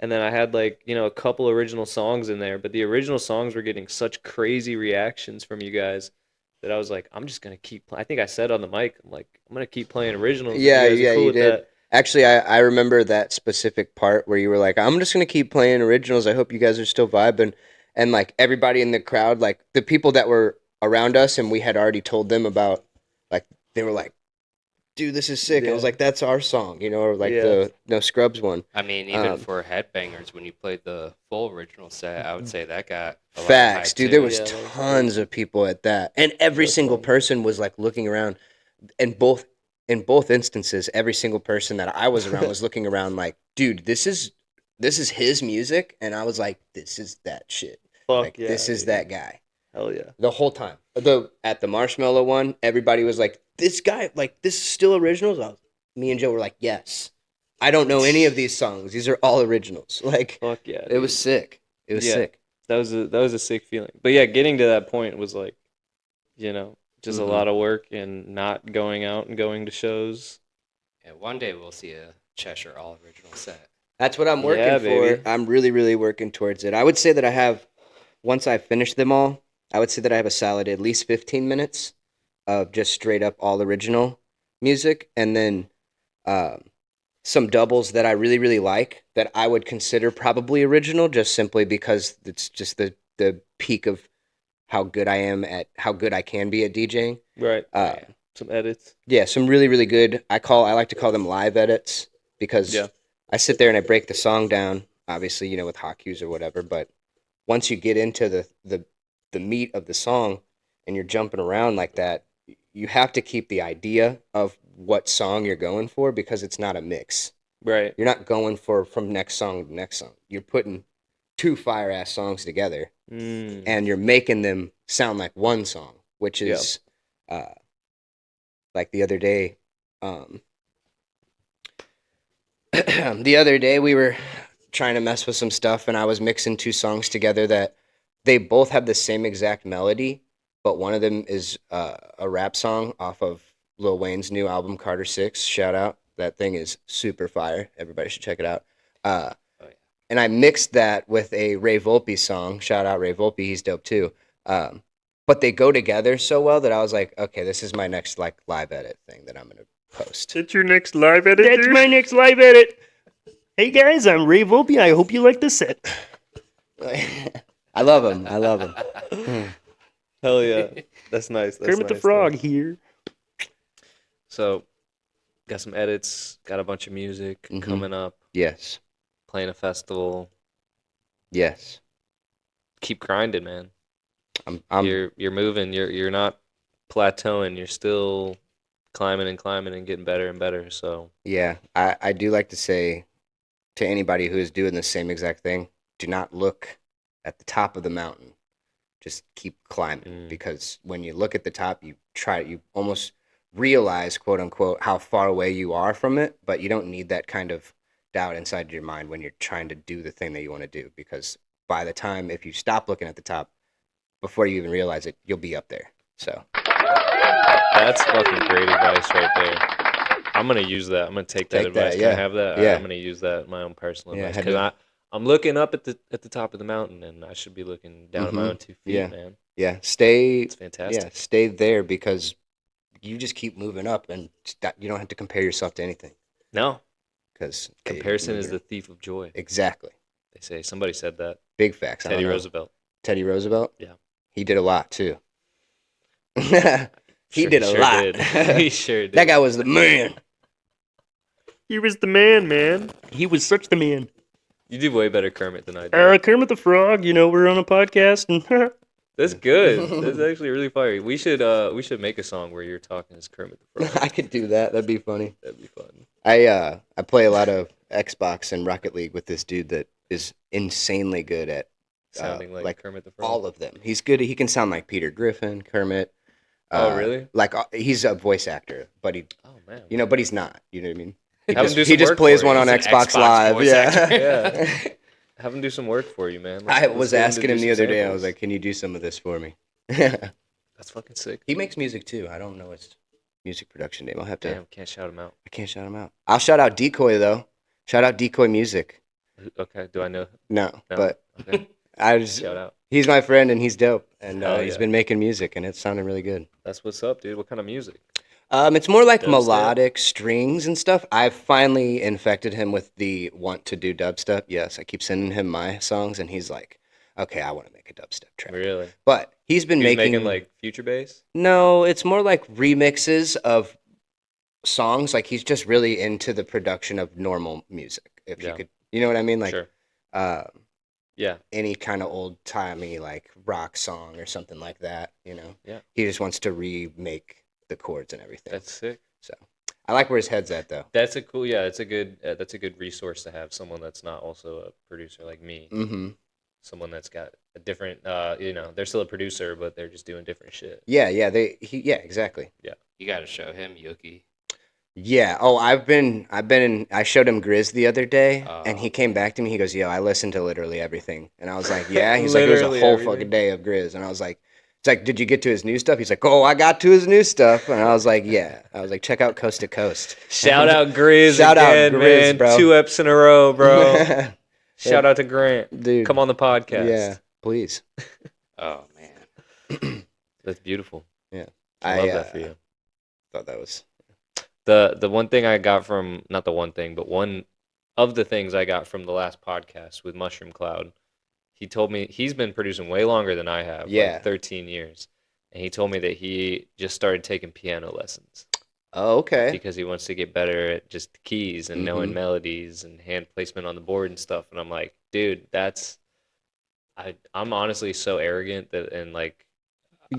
and then I had like a couple original songs in there, but the original songs were getting such crazy reactions from you guys that I was like, I'm just gonna keep I think I said on the mic, I'm like, I'm gonna keep playing originals. If Yeah, you guys are yeah, cool you with did. that. Actually, I remember that specific part where you were like, I'm just gonna keep playing originals. I hope you guys are still vibing. And like everybody in the crowd, like the people that were around us, and we had already told them about, like they were like, dude, this is sick. I was Yeah. like, that's our song, or like Yeah. the No Scrubs one. I mean, even Um, for Headbangers, when you played the full original set, I would say that got a lot of Facts, hype, dude. too. There was Yeah, that was tons of people at that, and every That's single fun. person was like looking around. And in both instances, every single person that I was around was looking around like, dude, this is his music, and I was like, this is that shit. Fuck Like yeah, this is dude. that guy. Hell yeah. The whole time. At the Marshmallow one, everybody was like, this guy, like this is still originals. Me and Joe were like, yes. I don't know any of these songs. These are all originals. Like Fuck yeah. it was sick. It was Yeah. sick. That was a sick feeling. But yeah, getting to that point was like, just a Mhm. lot of work and not going out and going to shows. And one day we'll see a Cheshire all original set. That's what I'm working Yeah, for. baby. I'm really, really working towards it. I would say that I have, once I finish them all, I would say that I have a solid at least 15 minutes of just straight up all original music, and then um, some doubles that I really, really like that I would consider probably original, just simply because it's just the peak of how good I am at how good I can be at DJing. Right. Uh, Some edits. yeah, some really, really good. I like to call them live edits because Yeah. I sit there and I break the song down, obviously, with hot cues or whatever. But once you get into the meat of the song and you're jumping around like that, you have to keep the idea of what song you're going for because it's not a mix. Right. You're not going for from next song to next song. You're putting two fire ass songs together and you're making them sound like one song, which is like the other day. The other day we were trying to mess with some stuff and I was mixing two songs together that they both have the same exact melody, but one of them is a rap song off of Lil Wayne's new album Carter 6. Shout out. That thing is super fire. Everybody should check it out. Oh, yeah. And I mixed that with a Ray Volpe song. Shout out Ray Volpe. He's dope too. But they go together so well that I was like, okay, this is my next like live edit thing that I'm going to post. That's your next live edit. That's my next live edit. Hey guys, I'm Ray Volpe. I hope you like the set. I love him. I love him. Hell yeah. That's nice. That's Kermit the nice, Frog though. here. So, got some edits, got a bunch of music Mhm. coming up, Yes. playing a festival. Yes. Keep grinding, man. I'm You're moving. You're not plateauing. You're still climbing and getting better and better. So, Yeah, I do like to say to anybody who is doing the same exact thing, do not look at the top of the mountain. Just keep climbing because when you look at the top, you almost realize, quote unquote, how far away you are from it, but you don't need that kind of doubt inside your mind when you're trying to do the thing that you want to do because by the time if you stop looking at the top before you even realize it, you'll be up there. So, that's fucking great advice right there. I'm gonna use that. I'm gonna take that Take that, advice. Can I yeah. have that? Yeah. I'm gonna use that in my own personal Yeah, advice have because you- I'm looking up at the top of the mountain and I should be looking down at my Mhm. own 2 feet, Yeah. man. yeah, stay It's fantastic. stay there because you just keep moving up and you don't have to compare yourself to anything No, because comparison is the thief of joy. exactly They say somebody said that. big facts. I don't Teddy know. Roosevelt. Teddy Roosevelt. Yeah. He did a lot too. he Sure- did a sure lot. did. He sure did. That guy was the man. He was the man, man. He was such the man. You do way better Kermit than I do. Kermit the Frog, we're on a podcast and That's good. That's actually really fire. We should make a song where you're talking as Kermit the Frog. I could do that. That'd be funny. That'd be fun. I play a lot of Xbox and Rocket League with this dude that is insanely good at Sounding like Kermit the Frog. all of them. He's good. He can sound like Peter Griffin, Kermit. Oh, really? Like he's a voice actor, but Oh man. but he's not. You know what I mean? He Have him just, do he some just work plays for you. one on He's an Xbox, Xbox Live. voice Yeah. actor. Yeah. Have him do some work for you, man. I Let's was get him to asking do him the some other day. I samples. was like, "Can you do some of this for me?" That's fucking sick. He makes music too. I don't know his music production name. I'll have to. Damn, can't shout him out. I can't shout him out. I'll shout out Decoy though. Shout out Decoy Music. Okay, do I know? No, No. but Okay, I just shout out. he's my friend and he's dope and Hell he's yeah. been making music and it's sounding really good. That's what's up, dude. What kind of music? It's more like Dubstep? melodic strings and stuff. I've finally infected him with the want to do dubstep. Yes, I keep sending him my songs and he's like, "Okay, I want to make a dubstep track." Really? But he's been He's making making like future bass. No, it's more like remixes of songs. Like he's just really into the production of normal music. If you Yeah. could, you know what I mean? Like Sure. uh, Yeah. any kind of old timey like rock song or something like that. Yeah. He just wants to remake the chords and everything. That's sick. So I like where his head's at though. That's a cool. Yeah, that's a good resource to have. Someone that's not also a producer like me. Mm-hmm. Someone that's got a different. They're still a producer, but they're just doing different shit. Yeah, exactly. You got to show him Yuki. Yeah. Oh, I showed him Grizz the other day, and he Oh. came back to me. He goes, "Yo, I listened to literally everything," and I was like, "Yeah." He's like, "It was a Literally whole everything? fucking day of Grizz," and I was like, It's like, did you get to his new stuff? He's like, oh, I got to his new stuff. And I was like, yeah. I was like, check out Coast to Coast. Shout out Grizz Shout out again, Grizz, man. bro. 2 eps in a row, bro. Shout out to Grant. Dude. Come on the podcast. Yeah, please. Oh man. That's beautiful. Yeah. I love that for you. Thought that was... The one thing I got from, not the one thing, but one of the things I got from the last podcast with Mushroom Cloud, he told me he's been producing way longer than I have, Yeah. like 13 years. And he told me that he just started taking piano lessons Oh, okay. because he wants to get better at just keys and knowing Mhm. melodies and hand placement on the board and stuff. And I'm like, dude, I'm honestly so arrogant that, and like,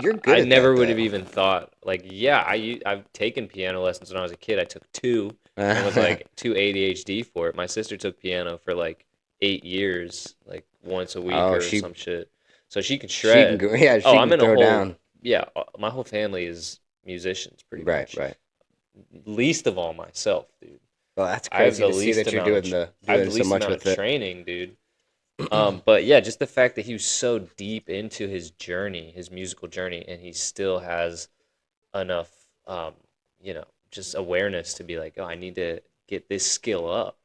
You're good I at never that, would have though. even thought, like, yeah, I've taken piano lessons when I was a kid. I took 2 and was like too ADHD for it. My sister took piano for like 8 years, like once a week Oh, or she- some shit. So she can she shred. can go, yeah, she Oh, can I'm in a throw whole down. Yeah, my whole family is musicians, pretty Right, much. right. Least of all myself, dude. Well, that's I have crazy the to see least that you're amount doing of the I have doing the so least much amount with of it. training, dude. But yeah, just the fact that he was so deep into his journey, his musical journey, and he still has enough, just awareness to be like, oh, I need to get this skill up.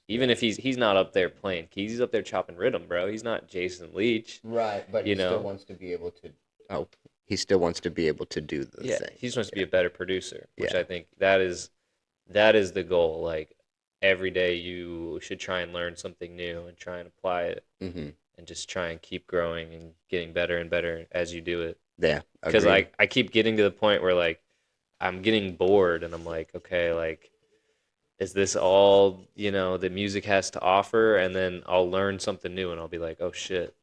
Even if he's not up there playing keys, he's up there chopping rhythm, bro. He's not Jason Leach. Right, but You he still know? wants to be able to. Oh, he still wants to be able to do the Yeah, thing. he just wants to be a better producer, which Yeah. I think that is the goal. Like every day, you should try and learn something new and try and apply it, Mm-hmm. and just try and keep growing and getting better and better as you do it. Yeah, Because agreed. I keep getting to the point where like I'm getting bored and I'm like, okay, like is this all, that music has to offer? And then I'll learn something new and I'll be like, oh shit,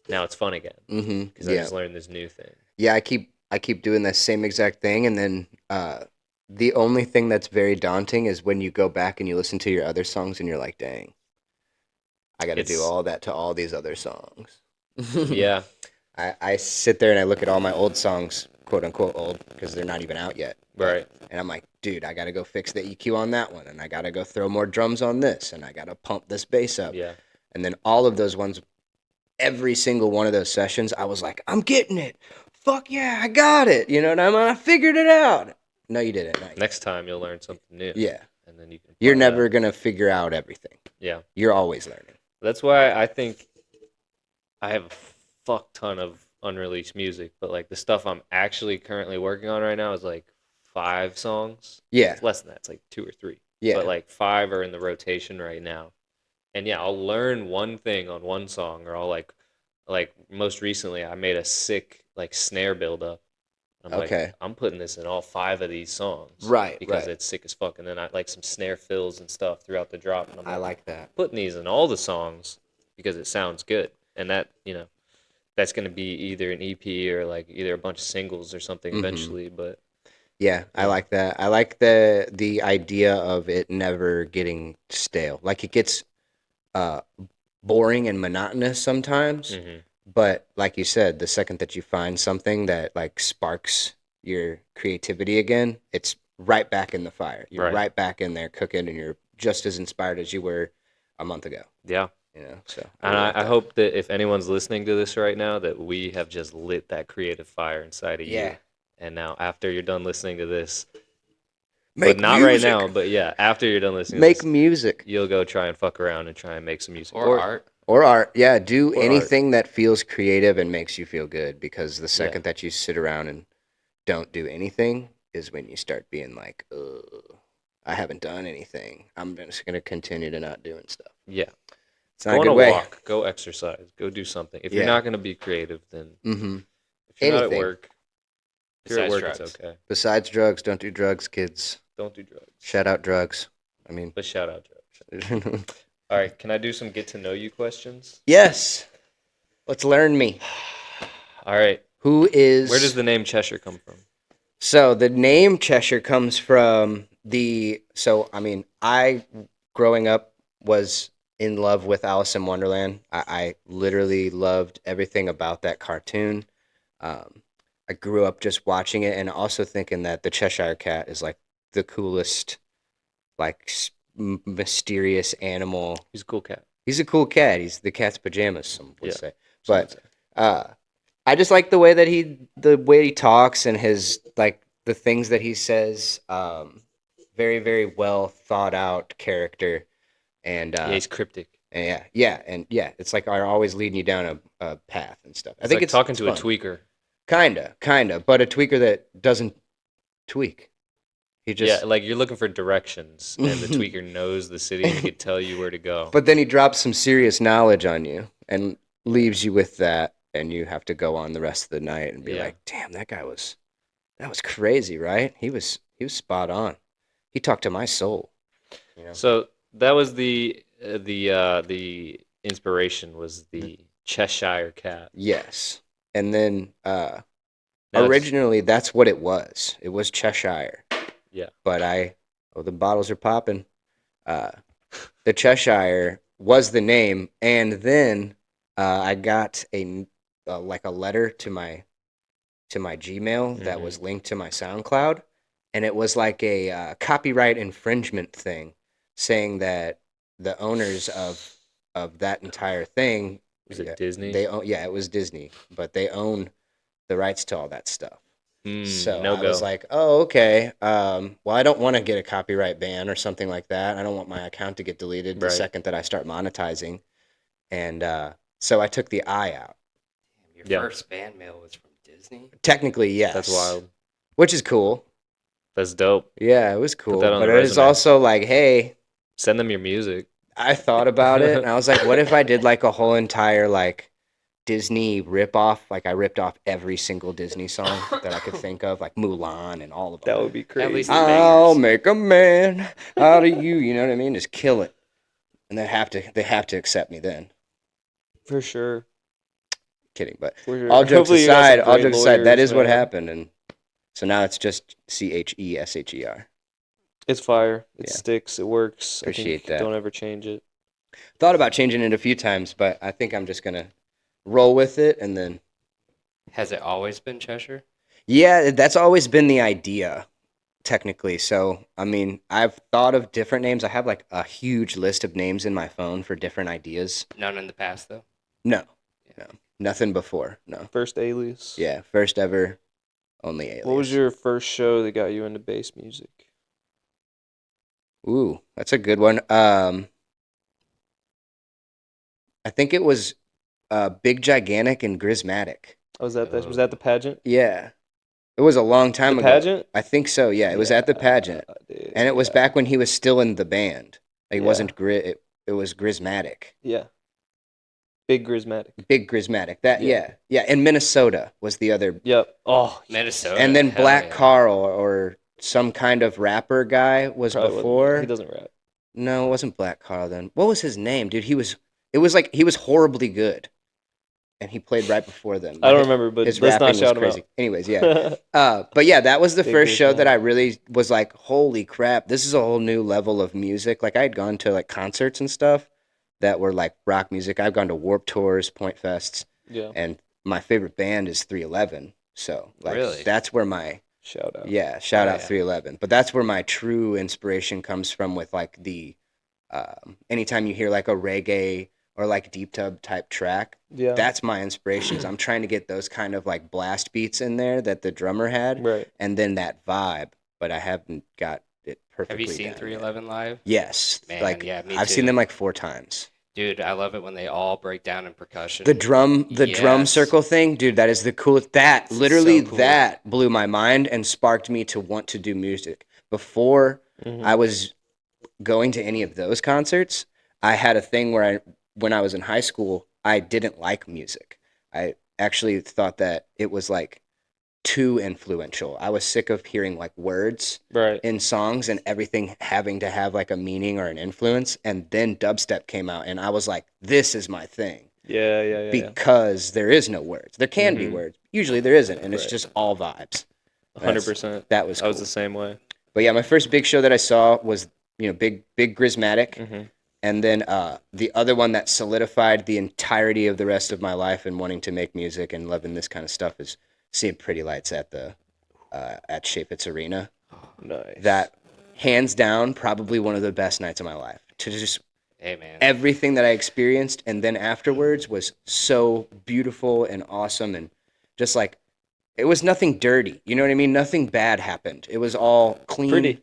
now it's fun again Mm-hmm. because I Yeah, just learned this new thing. yeah. I keep doing the same exact thing, and then the only thing that's very daunting is when you go back and you listen to your other songs, and you're like, dang, I got to do It's- all that to all these other songs. Yeah, I sit there and I look at all my old songs, quote unquote old, because they're not even out yet. right. And I'm like, dude, I got to go fix the EQ on that one, and I got to go throw more drums on this, and I got to pump this bass up. Yeah, And then all of those ones, every single one of those sessions, I was like, I'm getting it. Fuck yeah, I got it. You know what I mean? I figured it out. No, you didn't. Not yet. next time you'll learn something new. Yeah. And then you can. You're apply that. never going to figure out everything. Yeah. You're always learning. That's why I think I have a fuck ton of unreleased music, but like the stuff I'm actually currently working on right now is like 5 songs. Yeah. It's less than that. It's like 2 or 3. Yeah. But like 5 are in the rotation right now. And yeah, I'll learn one thing on one song, or I'll like most recently I made a sick like snare build-up. I'm Okay. like, I'm putting this in all 5 of these songs. Right, Because right. it's sick as fuck. And then I like some snare fills and stuff throughout the drop. And I'm I like that. putting these in all the songs because it sounds good. And that, that's going to be either an EP or like either a bunch of singles or something Mhm. eventually. But Yeah, I like that. I like the idea of it never getting stale. Like it gets boring and monotonous sometimes, mhm. but like you said, the second that you find something that like sparks your creativity again, it's right back in the fire. You're Right. right back in there cooking, and you're just as inspired as you were a month ago. Yeah. So And really I, like I that. hope that if anyone's listening to this right now, that we have just lit that creative fire inside of Yeah. you. And now, after you're done listening to this, Make but not right music. now, but yeah, after you're done listening Make to this, music you'll go try and fuck around and try and make some music. Or art. or art. Yeah, do Or art. anything that feels creative and makes you feel good, because the second that you sit around and don't do anything is when you start being like, ugh, I haven't done anything. I'm just going to continue to not doing stuff. Yeah. It's not Go a on good a way. walk. Go exercise. Go do something. If you're Yeah. not going to be creative, then Mm-hmm. if you're not Anything. at work, if you're at Besides work, drugs. it's okay. Besides drugs, don't do drugs, kids. Don't do drugs. Shout out drugs. I mean, But shout out drugs. All right, can I do some get to know you questions? yes. Let's learn me. All right. Who is... Where does the name Chesher come from? So the name Cheshire comes from I growing up was in love with Alice in Wonderland. I literally loved everything about that cartoon. I grew up just watching it and also thinking that the Cheshire Cat is like the coolest, like mysterious animal. He's a cool cat. He's a cool cat. He's the cat's pajamas, some would Yeah. say. Some would But say. I just like the way he talks and his like the things that he says. Very very well thought out character, and Yeah, he's cryptic. yeah, it's like are always leading you down a path and stuff. I It's think like talking it's to a fun. tweaker. Kinda, but a tweaker that doesn't tweak. He just Yeah, like you're looking for directions, and the tweaker knows the city and he could tell you where to go. But then he drops some serious knowledge on you and leaves you with that, and you have to go on the rest of the night and be Yeah. like, "Damn, that was crazy, right? He was spot on. He talked to my soul." You know? So that was the inspiration was the Cheshire cat. Yes. And then Now it's- originally that's what it was. It was Cheshire. Yeah. But the bottles are popping. The Cheshire was the name, and then I got like a letter to my Gmail that was linked to my SoundCloud, and it was like a copyright infringement thing, saying that the owners of that entire thing Was it Disney? it was Disney, but they own the rights to all that stuff. So no I was go. like, oh, okay. Well, I don't want to get a copyright ban or something like that. I don't want my account to get deleted the Right. second that I start monetizing. And so I took the I out. Your Yeah. first fan mail was from Disney? Technically, yes. That's wild. Which is cool. That's dope. Yeah, it was cool. that on But the it is resume. also like, hey, Send them your music. I thought about it and I was like, what if I did like a whole entire like Disney ripoff? Like I ripped off every single Disney song that I could think of, like Mulan and all of them. That would be crazy. least- I'll bangers. make a man out of you. You know what I mean? Just kill it, and they have to accept me then. For sure. Kidding, but For sure. all jokes Hopefully you got aside, some great that lawyers, is what man. happened, and so now it's just Chesher. It's fire. It Yeah. sticks. It works. Appreciate I think that. Don't ever change it. Thought about changing it a few times, but I think I'm just gonna roll with it, and then Has it always been Cheshire? yeah, that's always been the idea. Technically, so I mean, I've thought of different names. I have like a huge list of names in my phone for different ideas. None in the past, though? No, nothing before. No, First alias. yeah, first ever, only alias. What was your first show that got you into bass music? Ooh, that's a good one. I think it was Big Gigantic and Grismatic. Was that the pageant? Yeah, it was a long time The ago. pageant? I think so. Yeah, it was at the pageant, Dude, and it was yeah. back when he was still in the band. Like, it Yeah. wasn't Grit. It was Grismatic. Yeah. Big Grismatic. Big Grismatic. That Yeah. yeah. And Minnesota was the other, Yep. Oh, Minnesota. and then hell Black yeah. Carl or some kind of rapper guy was probably wasn't- before. He doesn't rap. No, it wasn't Black Carl then. What was his name, dude? It was like he was horribly good, and he played right before them. I don't remember, but His let's rapping not was shout him crazy. out. Anyways, yeah. But yeah, that was the Big first show that Grismatic. I really was like, holy crap, this is a whole new level of music. Like I had gone to like concerts and stuff that were like rock music. I've gone to Warped Tours, Point Fests, Yeah. and my favorite band is 311. So like Really? that's where my Shout out. shout Oh, out yeah. 311. But that's where my true inspiration comes from with like the anytime you hear like a reggae or like deep tub type track, Yeah. that's my inspirations. I'm trying to get those kind of like blast beats in there that the drummer had, Right. and then that vibe. But I haven't got it Have perfectly. you seen down 311 live? Yet. Yes, Man, like yeah, me I've too. seen them like 4 times. Dude, I love it when they all break down in percussion. The drum Yes. circle thing, dude, that is the coolest. That It's literally so cool. that blew my mind and sparked me to want to do music. Before Mhm. I was going to any of those concerts, I had a thing where when I was in high school, I didn't like music. I actually thought that it was like too influential. I was sick of hearing like words Right. in songs and everything having to have like a meaning or an influence. And then dubstep came out, and I was like, this is my thing. Yeah. Because there is no words. There can be Mhm. words. Usually there isn't, and it's Right. just all vibes. 100%. That was I was cool. the same way. But yeah, my first big show that I saw was, Big Grismatic. Mm-hmm. And then the other one that solidified the entirety of the rest of my life and wanting to make music and loving this kind of stuff is seeing Pretty Lights at the at Shapitz Arena. Nice. That hands down probably one of the best nights of my life. To just Hey, man. everything that I experienced and then afterwards was so beautiful and awesome, and just like it was nothing dirty. You know what I mean? Nothing bad happened. It was all clean. Pretty.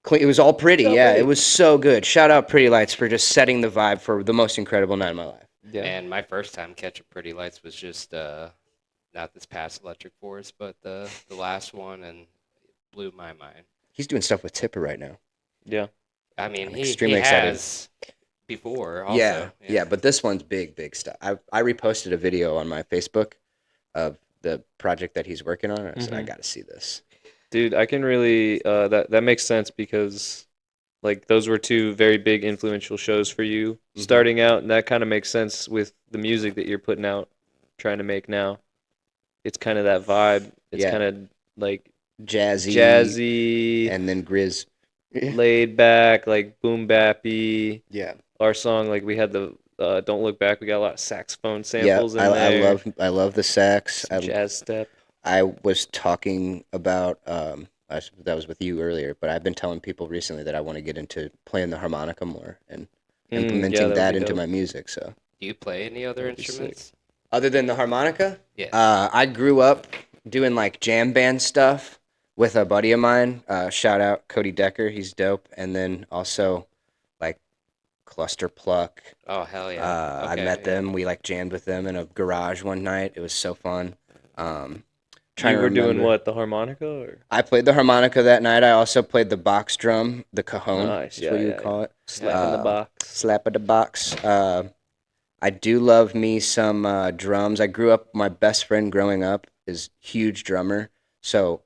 Clean. It was all pretty. It's all Yeah, pretty. it was so good. Shout out Pretty Lights for just setting the vibe for the most incredible night of my life. Yeah. And my first time catching Pretty Lights was just not this past Electric Forest, but the last one, and it blew my mind. He's doing stuff with Tipper right now. Yeah. I mean, I'm he extremely excited. has before also. Yeah, but this one's big stuff. I reposted a video on my Facebook of the project that he's working on, and I said, I got to see this. Dude, I can really that makes sense because like those were two very big influential shows for you starting out, and that kind of makes sense with the music that you're putting out, trying to make now. It's kind of that vibe. It's Yeah. kind of like Jazzy, and then Grizz. laid back, like boom bappy. Yeah. Our song, like we had the "Don't Look Back." We got a lot of saxophone Yeah, samples in there. I love the sax. Some jazz step. I was talking about that was with you earlier, but I've been telling people recently that I want to get into playing the harmonica more and implementing would that be into dope. my music. So Do you play any other That'd be sick. instruments? other than the harmonica, Yeah. I grew up doing like jam band stuff with a buddy of mine. Shout out Cody Decker, he's dope. And then also like Cluster Pluck. Oh hell yeah! I Okay, met yeah. them. We like jammed with them in a garage one night. It was so fun. You were doing what? The harmonica? Or? I played the harmonica that night. I also played the box drum, the cajon. Nice, Is what you yeah, would call it. Slapping the box. Slap of the box. I do love me some drums. I grew up. My best friend growing up is huge drummer. So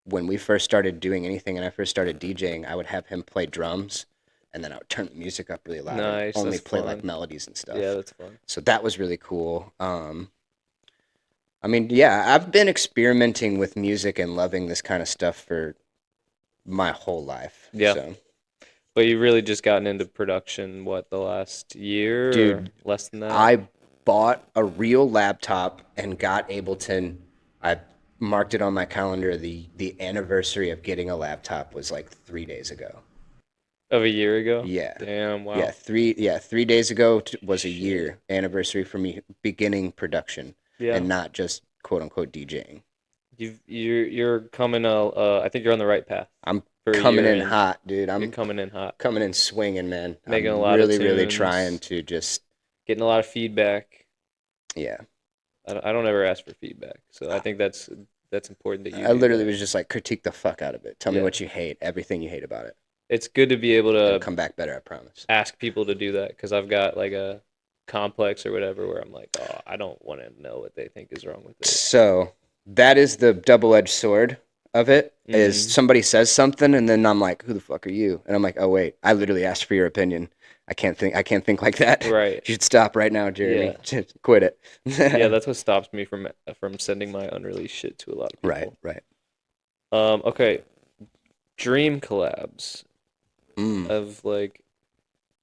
when we first started doing anything, and I first started DJing, I would have him play drums, and then I would turn the music up really loud. and Nice, only that's play fun. like melodies and stuff. Yeah, that's fun. So that was really cool. I mean, yeah, I've been experimenting with music and loving this kind of stuff for my whole life. Yeah. So, But you really just gotten into production, what, the last year? Dude, or less than that? I bought a real laptop and got Ableton. I marked it on my calendar. The anniversary of getting a laptop was like 3 days ago. Of a year ago? Yeah. Damn, wow. Yeah, 3 days ago was a year anniversary for me beginning production Yeah. and not just quote unquote DJing. You're coming, I think you're on the right path. I'm for a coming year in and hot, dude. You're I'm coming in hot. coming in swinging, man. Making I'm a lot of really tunes. trying to just Getting a lot of feedback. yeah. I don't ever ask for feedback, so I think that's important that you I do literally that. was just like critique the fuck out of it. Tell me Yeah. what you hate, everything you hate about it. It's good to be able It'll to come back better, I promise. ask people to do that because I've got like a complex or whatever where I'm like, oh, I don't want to know what they think is wrong with it. So that is the double-edged sword of it. Is Mhm. somebody says something and then I'm like, who the fuck are you? And I'm like, oh wait, I literally asked for your opinion. I can't think like that. Right. You should stop right now, Jeremy. Just quit it. Yeah, that's what stops me from sending my unreleased shit to a lot of people. right. Okay. Dream collabs Mm. of like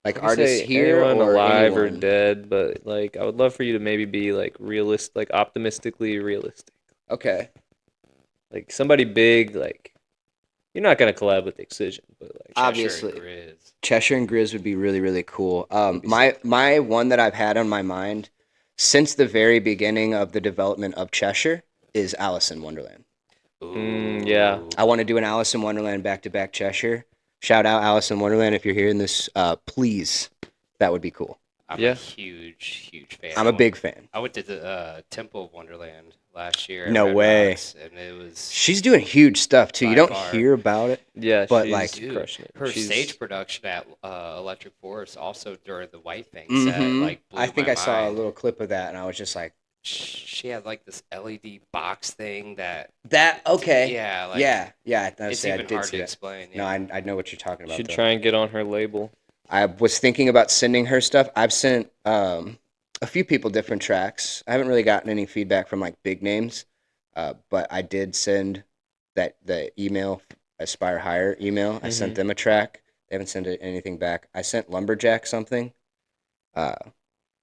Like I would artists say here anyone or alive or anyone? dead, but like I would love for you to maybe be like realist, like optimistically realistic. Okay. Like somebody big, like you're not gonna collab with Excision, but like Obviously. Chesher and Grizz. Chesher and Grizz would be really cool. be My one that I've had on my mind since the very beginning of the development of Chesher is Alice in Wonderland. yeah. I want to do an Alice in Wonderland back-to-back Cheshire. Shout out Alice in Wonderland if you're hearing this. Please, that would be cool. I'm Yeah. a huge fan. I'm a big fan. I went to the Temple of Wonderland last year. at No Red way. Rocks, and it was She's doing huge stuff too. You By don't far. hear about it. Yeah, But, she's like, dude, crushing it. her She's- stage production at Electric Forest, also during the White Fang set, Mhm. like blew I think my I saw a mind. little clip of that, and I was just like, She had like this LED box thing that "That okay? yeah, like yeah." it's I even did hard see to that. explain. No, Yeah. I know what you're talking about. should though. try and get on her label. I was thinking about sending her stuff. I've sent a few people different tracks. I haven't really gotten any feedback from like big names, but I did send the email Aspire Higher email. I sent Mhm. them a track. They haven't sent anything back. I sent Lumberjack something.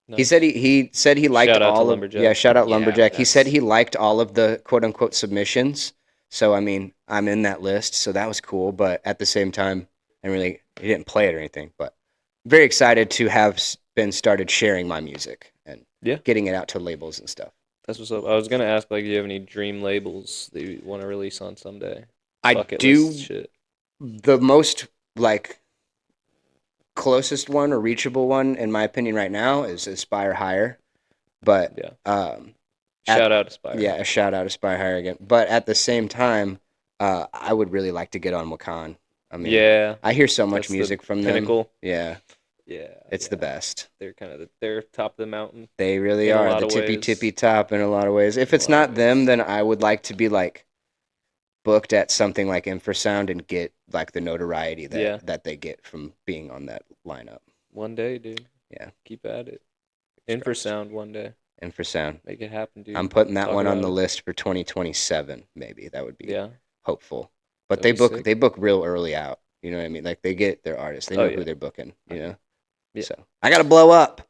He Nice. said he said he liked Shout out to all of Lumberjack. yeah. Shout out Yeah, Lumberjack. He said that's- he liked all of the quote unquote submissions. So I mean, I'm in that list. So that was cool. But at the same time, he didn't play it or anything. But very excited to have been started sharing my music and Yeah. getting it out to labels and stuff. That's what's up. I was gonna ask, like, do you have any dream labels that you want to release on someday? I Bucket do. list shit. The most like closest one or reachable one, in my opinion, right now is Aspire Higher. But Yeah. At- Shout out Aspire. yeah, a shout out Aspire Higher again. But at the same time, I would really like to get on Wakan. I mean, Yeah. I hear so much That's the music from them. pinnacle. Yeah, Yeah. it's the yeah. best. They're kind of they're top of the mountain. They really In a are lot the of tippy ways. tippy top in a lot of ways. If In a it's lot of not them, ways. then I would like to be like booked at something like Infrasound and get like the notoriety that Yeah. that they get from being on that lineup. One day, dude. Yeah. Keep at it. Crossed. Infrasound one day. Infrasound. Make it happen, dude. I'm putting that Talk one on about the it. list for 2027. Maybe that would be Yeah. hopeful. But That'd be sick. they book real early out. You know what I mean? Like they get their artists. They know Oh, who yeah. they're booking. You know. Yeah. So I gotta blow up.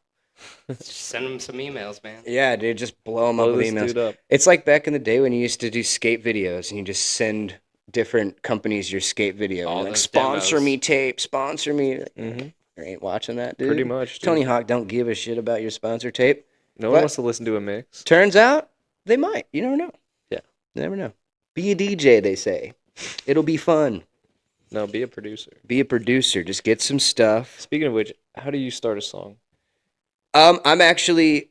Just send them some emails, man. Yeah, dude. Just blow them up Blow with this emails. dude up. It's like back in the day when you used to do skate videos and you just send different companies your skate video. All You're like, those sponsor demos. me tape, sponsor me. Like, Mhm. I ain't watching that, dude. Pretty much, dude. Tony Hawk don't give a shit about your sponsor tape. No But- one wants to listen to a mix. Turns out they might. You never know. Yeah. You never know. Be a DJ, they say. It'll be fun. No, be a producer. Be a producer. Just get some stuff. Speaking of which, how do you start a song? I'm actually.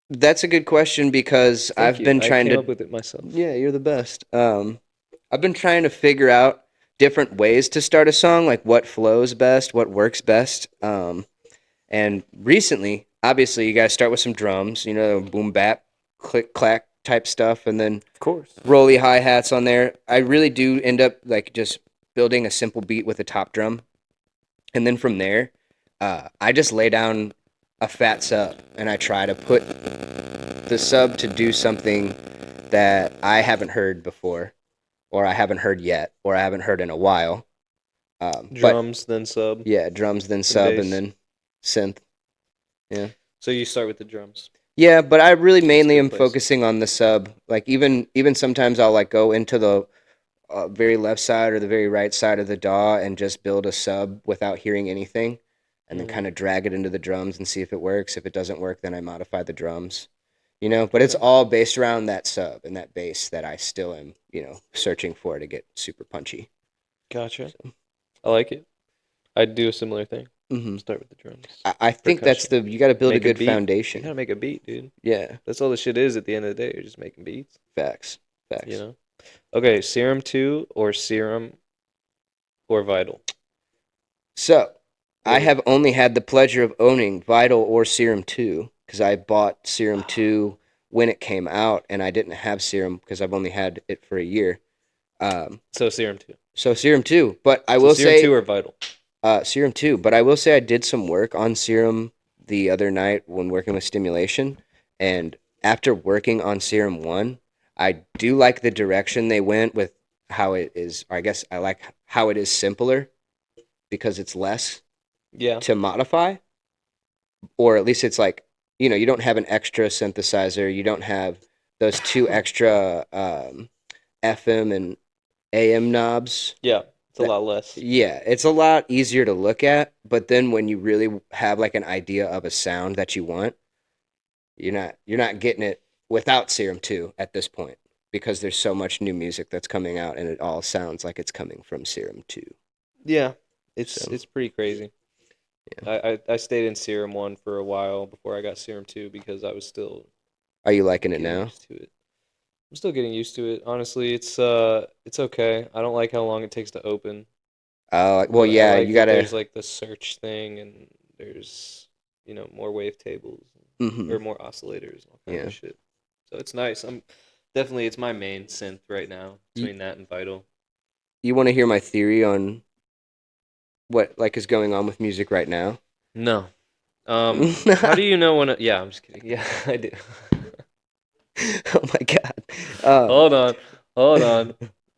That's a good question because Thank I've you. been I trying came to. up with it myself. Yeah, you're the best. I've been trying to figure out different ways to start a song, like what flows best, what works best. And recently, obviously, you got to start with some drums, you know, boom bap, click clack type stuff, and then Of course. rolly hi hats on there. I really do end up like just building a simple beat with a top drum, and then from there, I just lay down a fat sub, and I try to put the sub to do something that I haven't heard before, or I haven't heard yet, or I haven't heard in a while. But Drums, then sub. yeah, drums, then sub, bass. and then synth. So you start with the drums. Yeah, but I really mainly good am place. focusing on the sub. Like even sometimes I'll like go into the very left side or the very right side of the DAW and just build a sub without hearing anything, and then Mhm. kind of drag it into the drums and see if it works. If it doesn't work, then I modify the drums. You know, but it's Okay. all based around that sub and that bass that I still am, you know, searching for to get super punchy. Gotcha. I like it. I'd do a similar thing. Hmm Start with the drums. I think that's Percussion. you got to build Make a good beat. You foundation. gotta make a beat, dude. Yeah, That's all the shit is at the end of the day. You're just making beats. facts. You know? Okay, Serum 2 or Serum or Vital? So, I What- have only had the pleasure of owning Vital or Serum 2 because I bought Serum 2 when it came out, and I didn't have Serum because I've only had it for a year. So Serum 2. So Serum 2, but I So will Serum say 2 or Vital? Serum 2, but I will say I did some work on Serum the other night when working with Stimulation, and after working on Serum 1, I do like the direction they went with how it is, or I guess I like how it is simpler because it's less Yeah. to modify, or at least it's like, you know, you don't have an extra synthesizer, you don't have those two extra FM and AM knobs. Yeah. It's a That- lot less. Yeah, it's a lot easier to look at, but then when you really have like an idea of a sound that you want, you're not getting it without Serum 2 at this point because there's so much new music that's coming out and it all sounds like it's coming from Serum 2. Yeah. It's So- it's pretty crazy. I stayed in Serum 1 for a while before I got Serum 2 because I was still Are you liking it getting now? used to it. I'm still getting used to it. Honestly, it's okay. I don't like how long it takes to open. Well, But I yeah, like you that gotta. There's like the search thing, and there's more wavetables Mhm. or more oscillators, all kinds Yeah. of shit. So it's nice. It's my main synth right now Ye- between that and Vital. You want to hear my theory on what like is going on with music right now? No. How do you know when? Yeah, I'm just kidding. Yeah, I do. Oh my god. Hold on.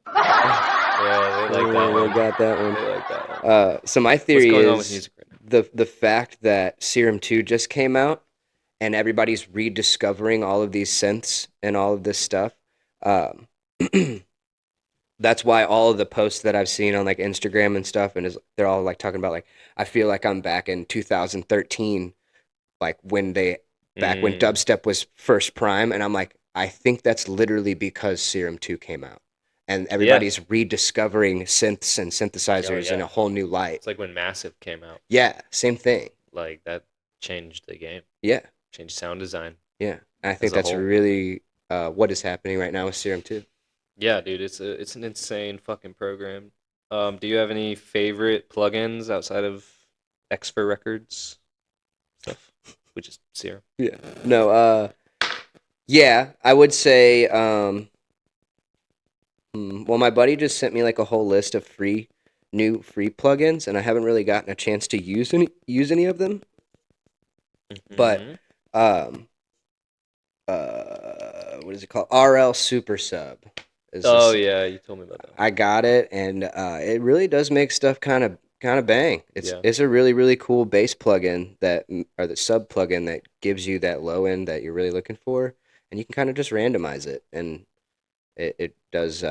Yeah, they like that we one. got that one. They like that one. So my What's theory going on with is music right now? the fact that Serum 2 just came out and everybody's rediscovering all of these synths and all of this stuff. That's why all of the posts that I've seen on like Instagram and stuff, and they're all like talking about like I feel like I'm back in 2013, like when back when Mm. dubstep was first prime, and I'm like I think that's literally because Serum 2 came out. And everybody's rediscovering synths and synthesizers in yeah. a whole new light. It's like when Massive came out. Yeah, same thing. Like that changed the game, Yeah, changed sound design yeah. And I as think a that's whole. really what is happening right now with Serum 2. Yeah, dude, it's an insane fucking program. Do you have any favorite plugins outside of X for Records stuff, which is Serum? Yeah. No, yeah, I would say well, my buddy just sent me like a whole list of new free plugins, and I haven't really gotten a chance to use any of them. But Mhm. um what is it called? RL Super Sub. Is Oh this, yeah, you told me about that. I got it, and it really does make stuff kind of bang. Yeah. It's a really cool bass plugin or the sub plugin that gives you that low end that you're really looking for, and you can kind of just randomize it, and it does.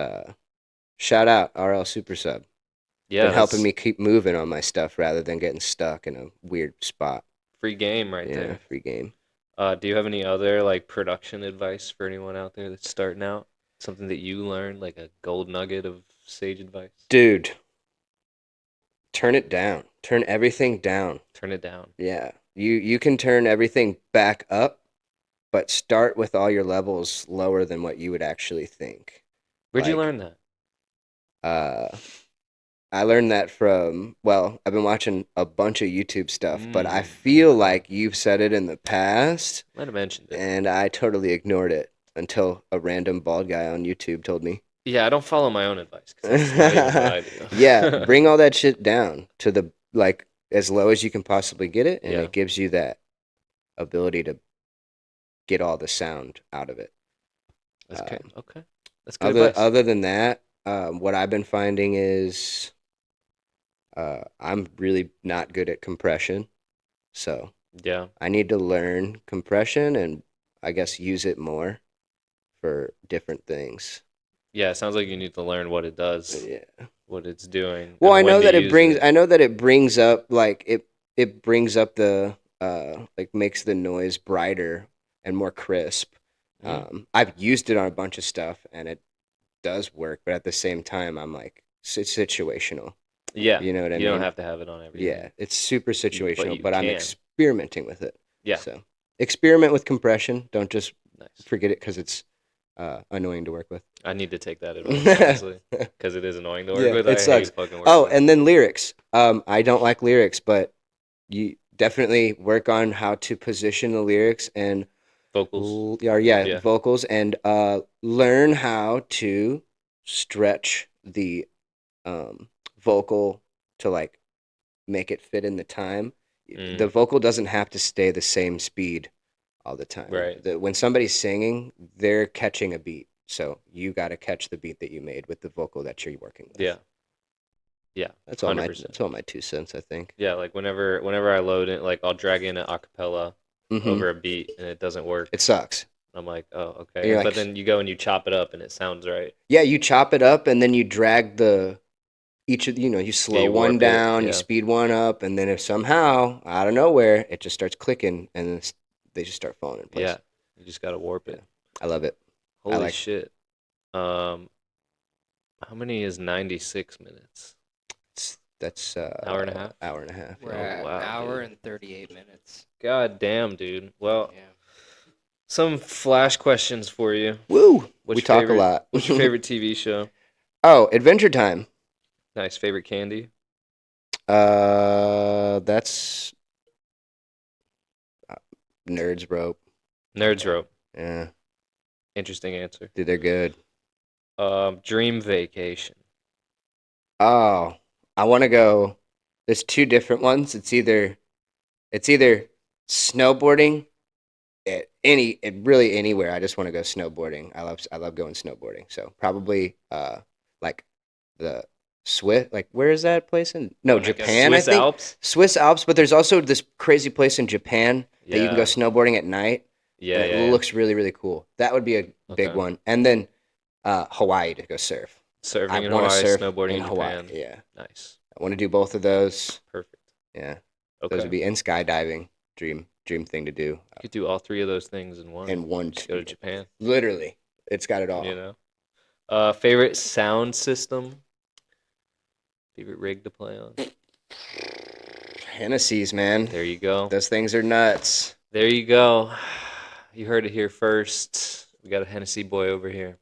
Shout out RL Super Sub. Yeah, Been helping that's me keep moving on my stuff rather than getting stuck in a weird spot. free game right Yeah, there. free game. Do you have any other like production advice for anyone out there that's starting out? Something that you learned, like a gold nugget of sage advice? Dude, turn it down. Turn everything down. Turn it down. Yeah. You can turn everything back up, but start with all your levels lower than what you would actually think. Where'd you Like, learn that? I learned that from, well, I've been watching a bunch of YouTube stuff, but I Mm. feel like you've said it in the past, Might have mentioned it. and I totally ignored it until a random bald guy on YouTube told me. Yeah, I don't follow my own advice because that's not even what I do. Yeah, bring all that shit down to the, like, as low as you can possibly get it, and Yeah. it gives you that ability to get all the sound out of it. That's okay. Um, Okay. That's good advice. Other than that, what I've been finding is I'm really not good at compression, so Yeah. I need to learn compression and I guess use it more for different things. Yeah, it sounds like you need to learn what it does, Yeah. what it's doing, Well, and I when know to that it use brings. it. I know that it brings up like it brings up the like makes the noise brighter and more crisp. I've used it on a bunch of stuff and it does work, but at the same time, I'm like it's situational. Yeah. You know what I You don't mean? have to have it on everything. Yeah, it's super situational, you but I'm can. experimenting with it. Yeah. So experiment with compression. Don't just Nice. forget it because it's annoying to work with. I need to take that advice, honestly, because it is annoying to work Yeah, with. it I sucks. hate fucking working Oh, with. and then lyrics. I don't like lyrics, but you definitely work on how to position the lyrics and Vocals. Yeah. vocals and learn how to stretch the vocal to like make it fit in the time. The vocal doesn't have to stay the same speed all the time. Right. When somebody's singing, they're catching a beat. So you got to catch the beat that you made with the vocal that you're working with. Yeah. Yeah. That's all my 100%. that's all my 2 cents, I think. Yeah, like whenever I load it, like I'll drag in an acapella Mhm. over a beat and it doesn't work. It sucks. I'm like, oh, okay. You're like- But then you go and you chop it up and it sounds right. Yeah, you chop it up and then you drag each of you slow you one warp it, down, you yeah. speed one up, and then if somehow out of nowhere it just starts clicking and then they just start falling in place. Yeah. You just gotta warp it. I love it. Holy like- shit. How many is 96 minutes? That's Hour and a half? Hour and a half. We're Oh, at wow, an hour dude. and 38 minutes. God damn, dude. Well, Yeah. some flash questions for you. Woo! What's we your talk favorite- a lot. What's your favorite TV show? Oh, Adventure Time. Nice. Favorite candy? That's Nerds Rope. Nerds Rope. Yeah, Interesting answer. dude, they're good. Dream vacation. Oh, I want to go. There's two different ones. It's either snowboarding really anywhere. I just want to go snowboarding. I love going snowboarding. So probably like the Swiss, like where is that place in? No, Wanna go Japan. Swiss I think Alps? Swiss Alps. But there's also this crazy place in Japan that you can go Yeah. snowboarding at night. Yeah, And yeah. it yeah. looks really cool. That would be a big Okay. one. And then Hawaii to go surf. Surfing I in want to Hawaii, surf snowboarding in Hawaii. Japan. Yeah, Nice. I want to do both of those. Perfect. Yeah, Okay. those would be, and skydiving. dream thing to do. You could do all three of those things in one. And one, Just go to Japan. literally, it's got it all. You know. Favorite sound system. Favorite rig to play on. Hennessy's, man. There you go. Those things are nuts. There you go. You heard it here first. We got a Hennessy boy over here.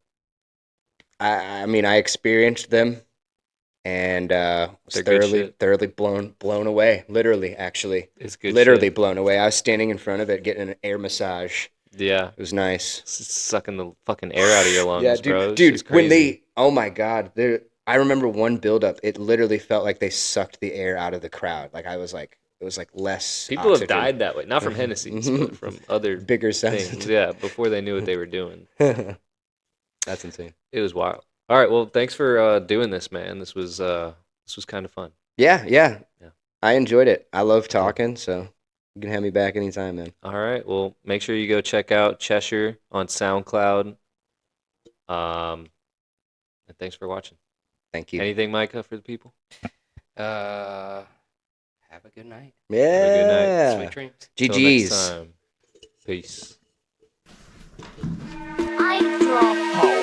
I mean, I experienced them, and was They're good shit. thoroughly blown away. Literally, actually, It's good. literally shit. blown away. I was standing in front of it, getting an air massage. Yeah. It was nice. Sucking the fucking air out of your lungs, Yeah, bro. dude, It's just when crazy. oh my God, I remember one buildup. It literally felt like they sucked the air out of the crowd. Like it was like less. People oxygen. have died that way, not from Hennessy's, but from other Bigger sounds. things. Yeah, before they knew what they were doing. That's insane. It was wild. All right, well, thanks for doing this, man. This was kind of fun. Yeah. Yeah. I enjoyed it. I love talking, so you can have me back anytime, man. All right, well, make sure you go check out Chesher on SoundCloud. And thanks for watching. Thank you. Anything, Micah, for the people? Have a good night. Yeah. Sweet dreams. Till next GG's. time. Peace. iDROPPA.